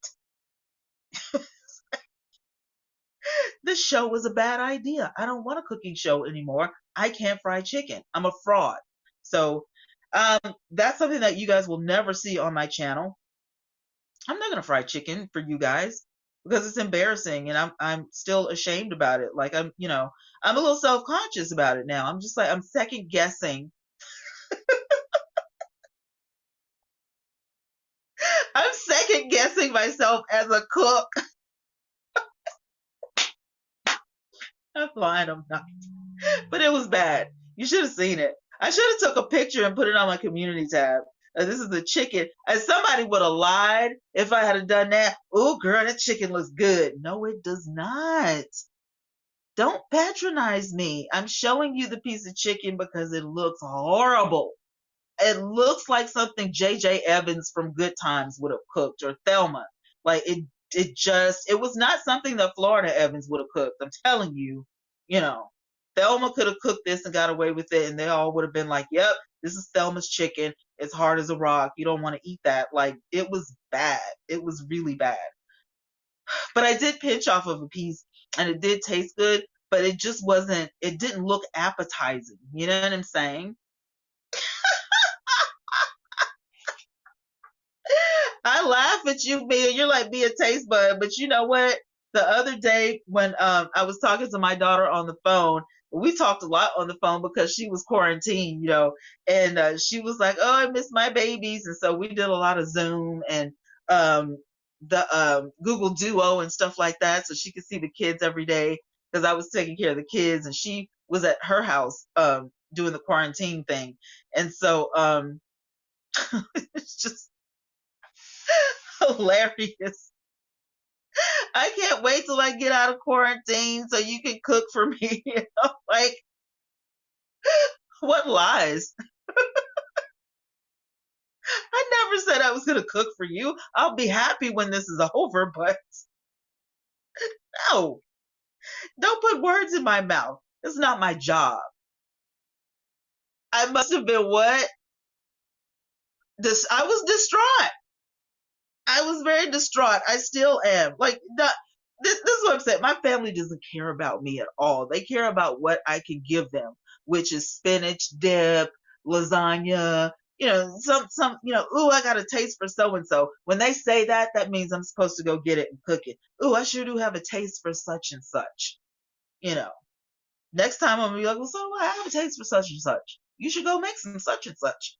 This show was a bad idea. I don't want a cooking show anymore. I can't fry chicken. I'm a fraud. So um, that's something that you guys will never see on my channel. I'm not gonna fry chicken for you guys because it's embarrassing, and I'm still ashamed about it. Like I'm a little self conscious about it now. I'm just like I'm second guessing. I'm second guessing myself as a cook. I'm lying. I'm not. But it was bad. You should have seen it. I should have took a picture and put it on my community tab. This is the chicken. And somebody would have lied if I had done that. Oh, girl, that chicken looks good. No, it does not. Don't patronize me. I'm showing you the piece of chicken because it looks horrible. It looks like something J.J. Evans from Good Times would have cooked, or Thelma. Like it was not something that Florida Evans would have cooked. I'm telling you, you know, Thelma could have cooked this and got away with it, and they all would have been like, "Yep, this is Thelma's chicken. It's hard as a rock. You don't want to eat that." Like it was bad. It was really bad. But I did pinch off of a piece, and it did taste good, but it just wasn't. It didn't look appetizing. You know what I'm saying? I laugh at you, Mia. You're like be a taste bud, but you know what? The other day when I was talking to my daughter on the phone, we talked a lot on the phone because she was quarantined, and she was like, "Oh, I miss my babies," and so we did a lot of Zoom and um, the Google Duo and stuff like that, so she could see the kids every day because I was taking care of the kids, and she was at her house doing the quarantine thing, and so it's just hilarious. I can't wait till I get out of quarantine so you can cook for me. Like, what lies? I never said I was going to cook for you. I'll be happy when this is over, but no, don't put words in my mouth. It's not my job. I must have been what? I was distraught. I was very distraught. I still am. Like, this is what I'm saying. My family doesn't care about me at all. They care about what I can give them, which is spinach dip, lasagna. Ooh, I got a taste for so and so. When they say that, that means I'm supposed to go get it and cook it. Ooh, I sure do have a taste for such and such. You know, next time I'm gonna be like, well, so I have a taste for such and such. You should go make some such and such.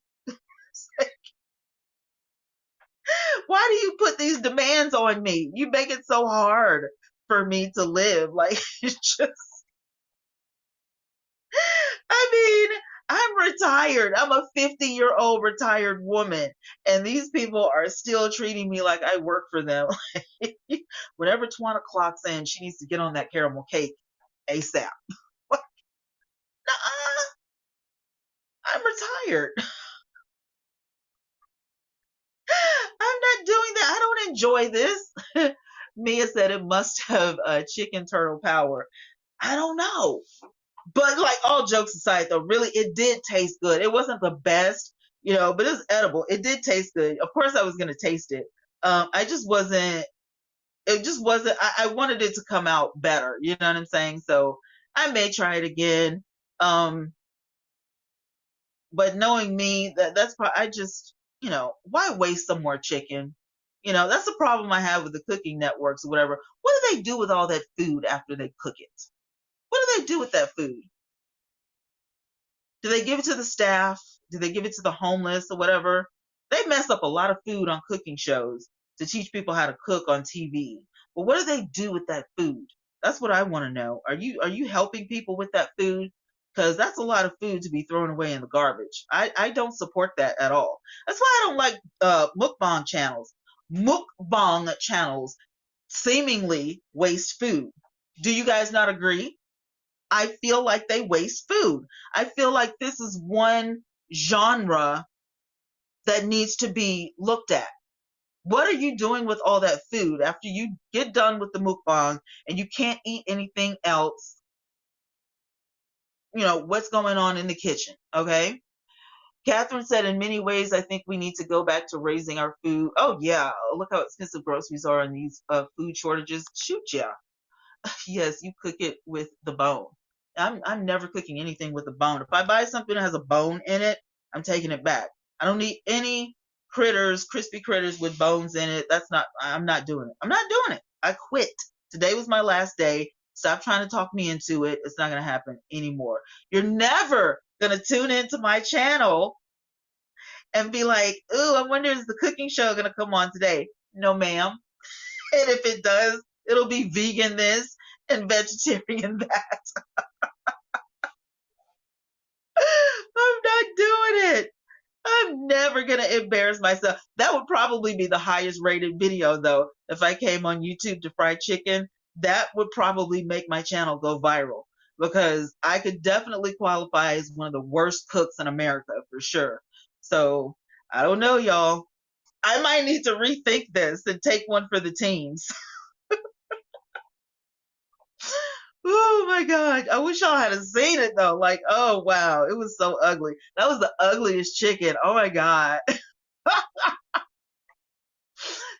Why do you put these demands on me? You make it so hard for me to live. Like, it's just, I mean, I'm retired. I'm a 50-year-old retired woman, and these people are still treating me like I work for them. Whenever Twana clocks in, she needs to get on that caramel cake ASAP. What? Nuh-uh. I'm retired. I'm not doing that. I don't enjoy this. Mia said it must have chicken turtle power. I don't know. But like all jokes aside, though, really, it did taste good. It wasn't the best, but it was edible. It did taste good. Of course, I was gonna taste it. I just wasn't. It just wasn't. I wanted it to come out better. You know what I'm saying? So I may try it again. Um, but knowing me, that's probably I just why waste some more chicken? That's the problem I have with the cooking networks or whatever. What do they do with all that food after they cook it? What do they do with that food? Do they give it to the staff? Do they give it to the homeless or whatever? They mess up a lot of food on cooking shows to teach people how to cook on TV. But what do they do with that food? That's what I want to know. Are you helping people with that food? Because that's a lot of food to be thrown away in the garbage. I don't support that at all. That's why I don't like mukbang channels. Mukbang channels seemingly waste food. Do you guys not agree? I feel like they waste food. I feel like this is one genre that needs to be looked at. What are you doing with all that food after you get done with the mukbang and you can't eat anything else? What's going on in the kitchen? Okay. Catherine said, in many ways, I think we need to go back to raising our food. Oh, yeah. Look how expensive groceries are in these food shortages. Shoot, yeah. Yes, you cook it with the bone. I'm never cooking anything with a bone. If I buy something that has a bone in it, I'm taking it back. I don't need any critters, crispy critters with bones in it. I'm not doing it. I'm not doing it. I quit. Today was my last day. Stop trying to talk me into it. It's not going to happen anymore. You're never going to tune into my channel and be like, ooh, I wonder is the cooking show going to come on today? No, ma'am. And if it does, it'll be vegan this and vegetarian that. I'm not doing it. I'm never going to embarrass myself. That would probably be the highest rated video, though. If I came on YouTube to fry chicken, that would probably make my channel go viral because I could definitely qualify as one of the worst cooks in America for sure. So I don't know, y'all. I might need to rethink this and take one for the teams. Oh my God. I wish y'all had seen it though. Like, oh wow, it was so ugly. That was the ugliest chicken. Oh my God.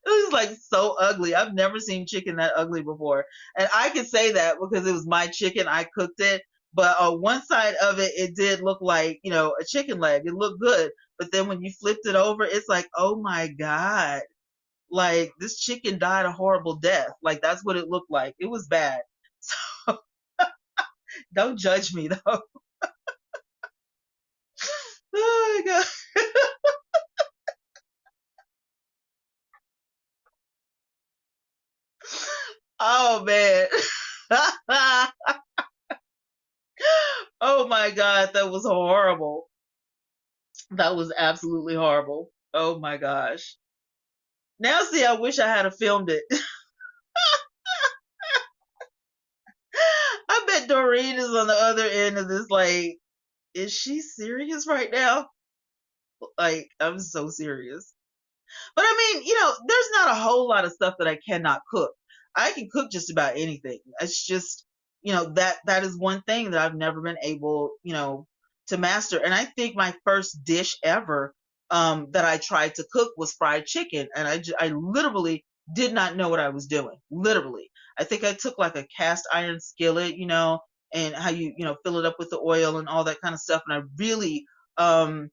It was like so ugly. I've never seen chicken that ugly before. And I can say that because it was my chicken. I cooked it. But on one side of it, it did look like, a chicken leg. It looked good. But then when you flipped it over, it's like, oh my God. Like this chicken died a horrible death. Like that's what it looked like. It was bad. So don't judge me though. Oh my God. Oh man. Oh my God, that was horrible. That was absolutely horrible. Oh my gosh. Now see, I wish I had filmed it. I bet Doreen is on the other end of this like, is she serious right now? Like, I'm so serious. But I mean, there's not a whole lot of stuff that I cannot cook. I can cook just about anything. It's just, that is one thing that I've never been able, to master. And I think my first dish ever that I tried to cook was fried chicken, and I literally did not know what I was doing. Literally, I think I took like a cast iron skillet, and how you fill it up with the oil and all that kind of stuff, and I really um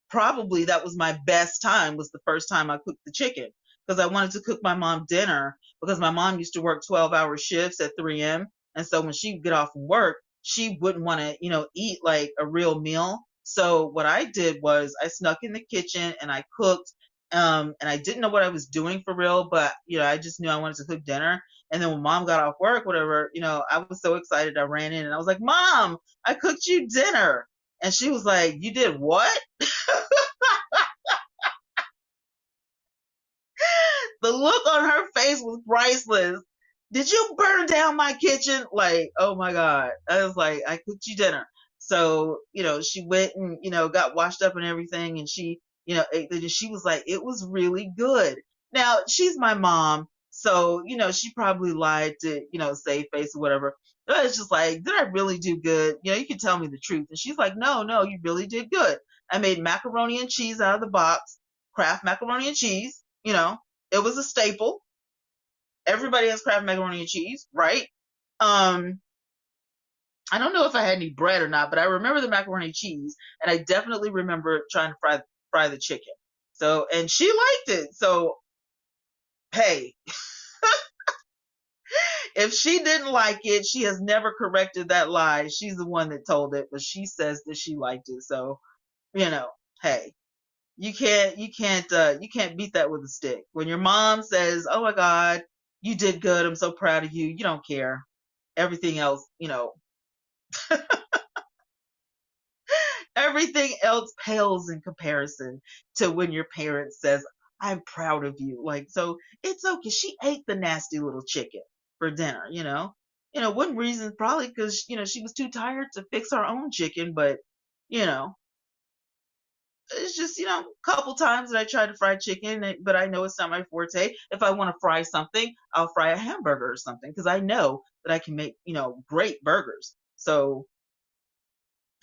probably that was my best time was the first time I cooked the chicken because I wanted to cook my mom dinner because my mom used to work 12-hour shifts at 3M. And so when she would get off from work, she wouldn't want to, eat like a real meal. So what I did was I snuck in the kitchen and I cooked. And I didn't know what I was doing for real, but I just knew I wanted to cook dinner. And then when mom got off work, whatever, I was so excited. I ran in and I was like, Mom, I cooked you dinner. And she was like, you did what? The look on her face was priceless. Did you burn down my kitchen? Like, oh my God. I was like, I cooked you dinner. So, she went and, got washed up and everything. And she, she was like, it was really good. Now, she's my mom. So, she probably lied to, save face or whatever. But it's just like, did I really do good? You can tell me the truth. And she's like, no, you really did good. I made macaroni and cheese out of the box, Kraft macaroni and cheese, it was a staple. Everybody has Kraft macaroni and cheese, right? Um, I don't know if I had any bread or not, but I remember the macaroni and cheese, and I definitely remember trying to fry the chicken. So, and she liked it. So, hey, if she didn't like it, she has never corrected that lie. She's the one that told it, but she says that she liked it. So, hey, you can't beat that with a stick. When your mom says, "Oh my God, you did good. I'm so proud of you." You don't care. Everything else, everything else pales in comparison to when your parent says, "I'm proud of you." Like, so it's okay. She ate the nasty little chicken for dinner, one reason probably because, she was too tired to fix her own chicken, but, you know, it's just, a couple times that I tried to fry chicken, but I know it's not my forte. If I want to fry something, I'll fry a hamburger or something because I know that I can make, great burgers. So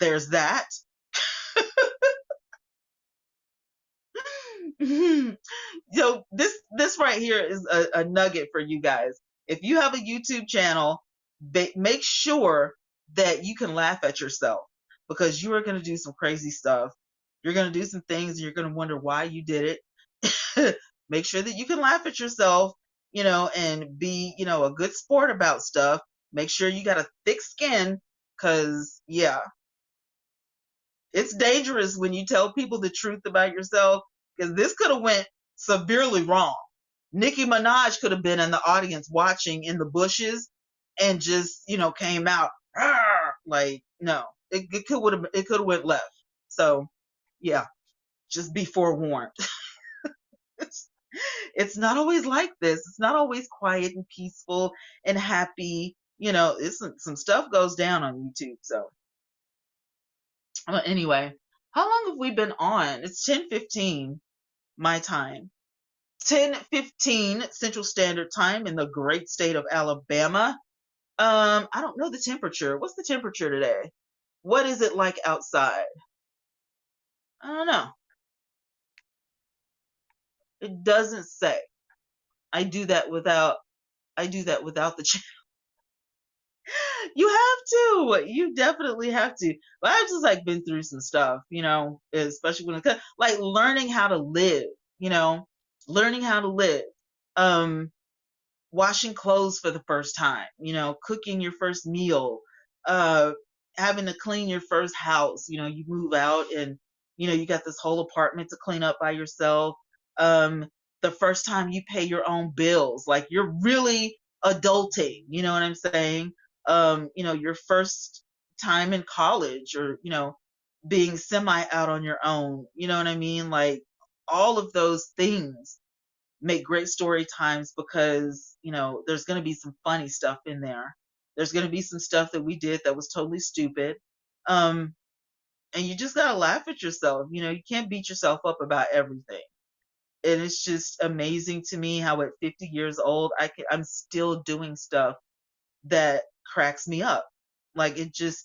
there's that. So this right here is a nugget for you guys. If you have a YouTube channel, make sure that you can laugh at yourself because you are going to do some crazy stuff. You're going to do some things and you're going to wonder why you did it. Make sure that you can laugh at yourself, and be, a good sport about stuff. Make sure you got a thick skin because, yeah, it's dangerous when you tell people the truth about yourself because this could have went severely wrong. Nicki Minaj could have been in the audience watching in the bushes and just, came out like, no, it could have went left. So yeah, just be forewarned. it's, it's not always like this. It's not always quiet and peaceful and happy. It's some stuff goes down on YouTube. So anyway, how long have we been on? It's 10:15 my time. 10:15 Central Standard Time in the great state of Alabama. I don't know the temperature. What's the temperature today? What is it like outside? I don't know. It doesn't say. I do that without the You have to. You definitely have to. But I've just like been through some stuff, especially when it comes like learning how to live, learning how to live. Um Washing clothes for the first time, cooking your first meal, uh, having to clean your first house. You move out and, you got this whole apartment to clean up by yourself. Um, the first time you pay your own bills, like you're really adulting, you know what I'm saying? Your first time in college or, being semi out on your own, you know what I mean? Like all of those things make great story times because there's going to be some funny stuff in there. There's going to be some stuff that we did that was totally stupid, um and you just got to laugh at yourself. You can't beat yourself up about everything. And it's just amazing to me how at 50 years old I'm still doing stuff that cracks me up. Like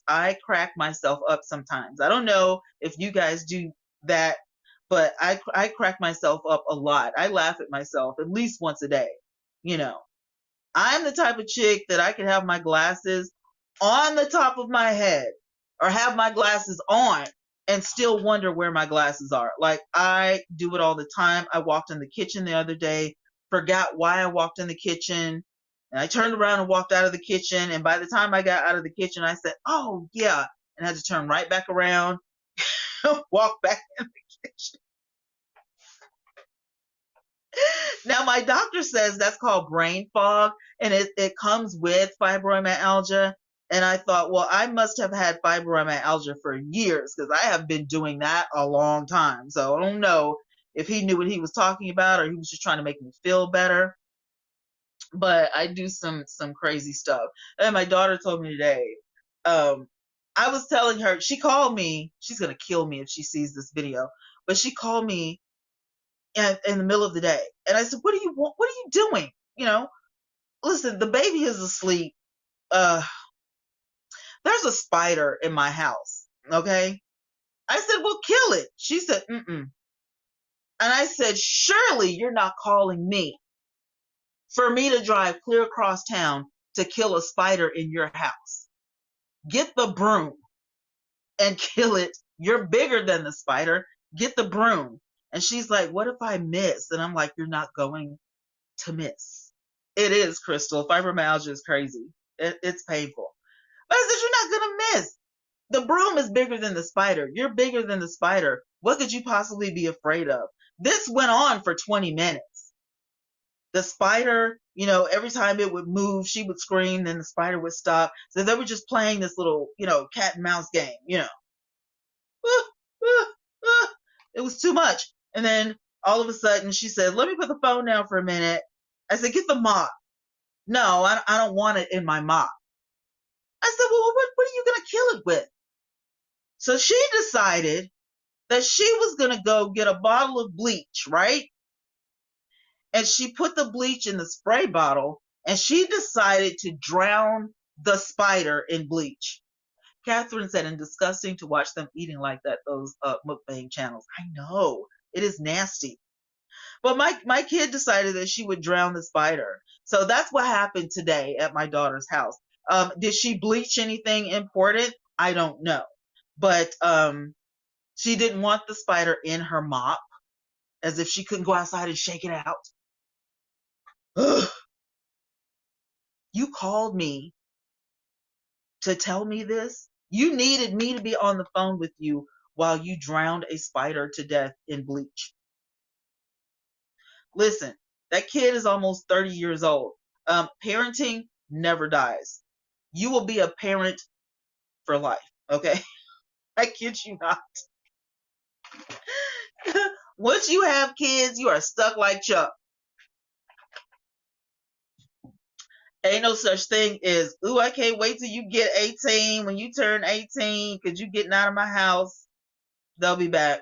I crack myself up sometimes. I don't know if you guys do that, but I crack myself up a lot. I laugh at myself at least once a day. You know, I'm the type of chick that I can have my glasses on the top of my head or have my glasses on and still wonder where my glasses are. Like I do it all the time. I walked in the kitchen the other day, forgot why I walked in the kitchen, and I turned around and walked out of the kitchen. And by the time I got out of the kitchen, I said, "Oh yeah," and I had to turn right back around, walk back in the kitchen. Now, my doctor says that's called brain fog, and it comes with fibromyalgia. And I thought, well, I must have had fibromyalgia for years because I have been doing that a long time. So I don't know if he knew what he was talking about or he was just trying to make me feel better. But I do some crazy stuff. And my daughter told me today, um, I was telling her, she called me, she's gonna kill me if she sees this video, but she called me in the middle of the day. And I said, what do you want? What are you doing? Listen, the baby is asleep. Uh, there's a spider in my house. Okay. I said, well, kill it. She said, mm-mm. And I said, surely you're not calling me for me to drive clear across town to kill a spider in your house. Get the broom and kill it. You're bigger than the spider. Get the broom. And she's like, what if I miss? And I'm like, you're not going to miss. It is, Crystal. Fibromyalgia is crazy. It's painful. But I said, you're not going to miss. The broom is bigger than the spider. You're bigger than the spider. What could you possibly be afraid of? This went on for 20 minutes. The spider, every time it would move, she would scream, then the spider would stop. So they were just playing this little, cat and mouse game, It was too much. And then all of a sudden she said, let me put the phone down for a minute. I said, get the mop. No, I don't want it in my mop. I said, well, what are you going to kill it with? So she decided that she was going to go get a bottle of bleach, right? And she put the bleach in the spray bottle and she decided to drown the spider in bleach. Catherine said, and disgusting to watch them eating like that, those mukbang channels. I know, it is nasty. But my kid decided that she would drown the spider. So that's what happened today at my daughter's house. Did she bleach anything important? I don't know. But she didn't want the spider in her mop, as if she couldn't go outside and shake it out. Ugh. You called me to tell me this? You needed me to be on the phone with you while you drowned a spider to death in bleach. Listen, that kid is almost 30 years old. Parenting never dies. You will be a parent for life, okay? I kid you not. Once you have kids, you are stuck like Chuck. Ain't no such thing as, ooh, I can't wait till you get 18. When you turn 18, because you getting out of my house, they'll be back.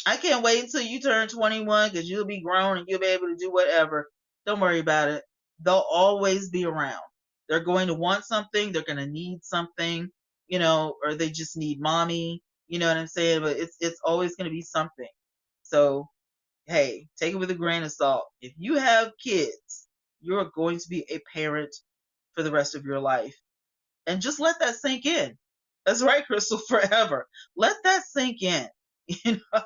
I can't wait until you turn 21 because you'll be grown and you'll be able to do whatever. Don't worry about it. They'll always be around. They're going to want something. They're going to need something, or they just need mommy. You know what I'm saying? But it's always going to be something. So, hey, take it with a grain of salt. If you have kids, you're going to be a parent for the rest of your life. And just let that sink in. That's right, Crystal, forever. Let that sink in. You know?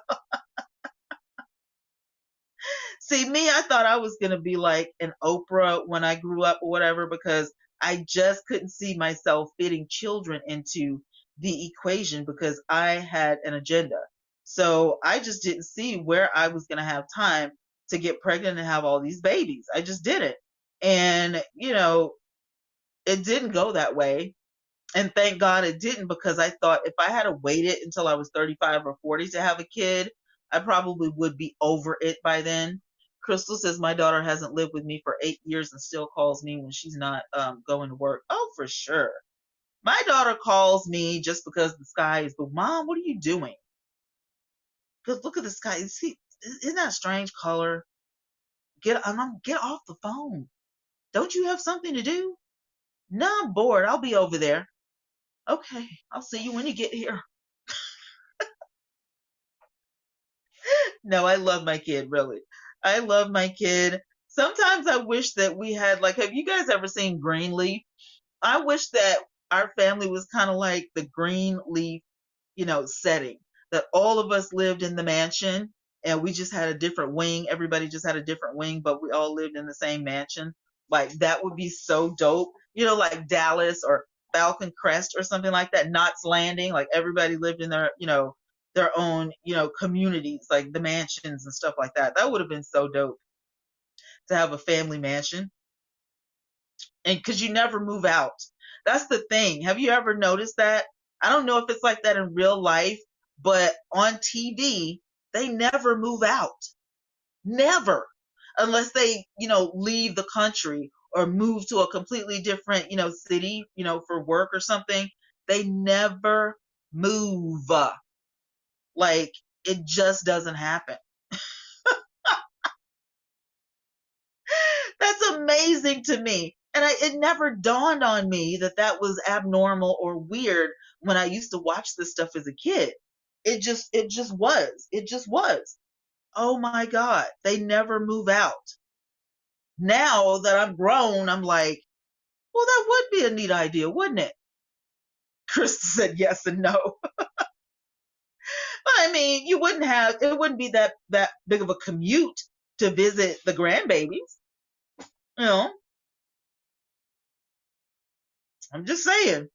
See, me, I thought I was going to be like an Oprah when I grew up or whatever, because I just couldn't see myself fitting children into the equation because I had an agenda. So I just didn't see where I was going to have time to get pregnant and have all these babies. I just didn't. And, it didn't go that way. And thank God it didn't, because I thought if I had waited until I was 35 or 40 to have a kid, I probably would be over it by then. Crystal says my daughter hasn't lived with me for 8 years and still calls me when she's not going to work. Oh, for sure. My daughter calls me just because the sky is blue. Mom, what are you doing? Because look at the sky. See, isn't that a strange color? Get off the phone. Don't you have something to do? No, I'm bored. I'll be over there. Okay, I'll see you when you get here. No, I love my kid, really. I love my kid. Sometimes I wish that we had, like, have you guys ever seen Greenleaf? I wish that our family was kind of like the Greenleaf, setting, that all of us lived in the mansion and we just had a different wing. Everybody just had a different wing, but we all lived in the same mansion. Like, that would be so dope. Like Dallas or Falcon Crest or something like that, Knots Landing, like everybody lived in their own, communities, like the mansions and stuff like that. That would have been so dope to have a family mansion. And because you never move out. That's the thing. Have you ever noticed that? I don't know if it's like that in real life, but on TV, they never move out. Never. Unless they, leave the country or move to a completely different, city, for work or something. They never move. Like, it just doesn't happen. That's amazing to me. And it never dawned on me that that was abnormal or weird when I used to watch this stuff as a kid. It just was. It just was. Oh my God. They never move out. Now that I'm grown, I'm like, well, that would be a neat idea, wouldn't it? Krista said yes and no. But I mean, it wouldn't be that big of a commute to visit the grandbabies. You know, I'm just saying.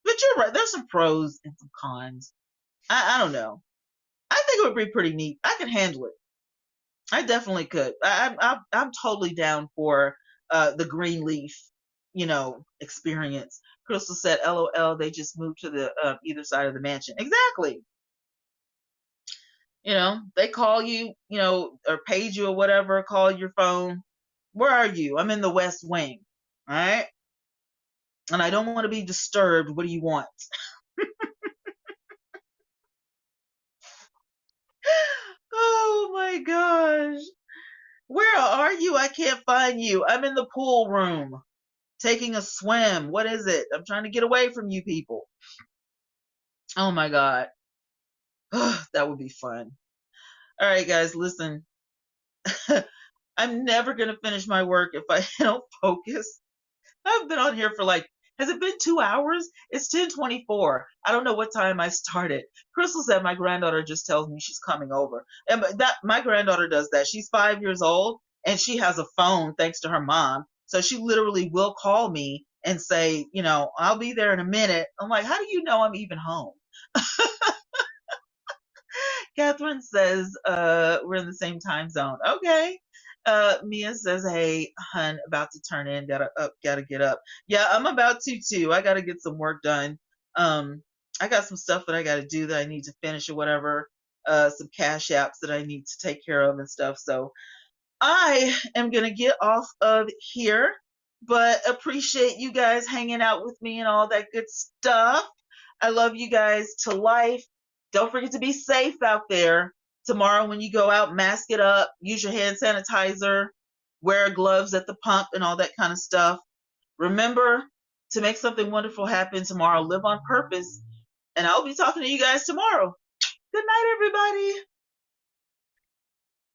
But you're right. There's some pros and some cons. I don't know. I think it would be pretty neat. I can handle it. I definitely could. I'm totally down for the Greenleaf, experience. Crystal said, "LOL." They just moved to the either side of the mansion. Exactly. They call you, or page you or whatever. Call your phone. Where are you? I'm in the West Wing. All right. And I don't want to be disturbed. What do you want? Oh my gosh. Where are you? I can't find you. I'm in the pool room taking a swim. What is it? I'm trying to get away from you people. Oh my God. That would be fun. All right, guys, listen. I'm never going to finish my work if I don't focus. I've been on here for like, has it been 2 hours? It's 10:24. I don't know what time I started. Crystal said my granddaughter just tells me she's coming over. And that my granddaughter does that. She's 5 years old and she has a phone thanks to her mom. So she literally will call me and say, I'll be there in a minute. I'm like, how do you know I'm even home? Catherine says, we're in the same time zone. Okay. Mia says, hey, hun, about to turn in, gotta get up. Yeah, I'm about to too. I gotta get some work done. I got some stuff that I gotta do that I need to finish or whatever. Some cash apps that I need to take care of and stuff. So I am gonna get off of here, but appreciate you guys hanging out with me and all that good stuff. I love you guys to life. Don't forget to be safe out there. Tomorrow, when you go out, mask it up, use your hand sanitizer, wear gloves at the pump, and all that kind of stuff. Remember to make something wonderful happen tomorrow. Live on purpose. And I'll be talking to you guys tomorrow. Good night, everybody.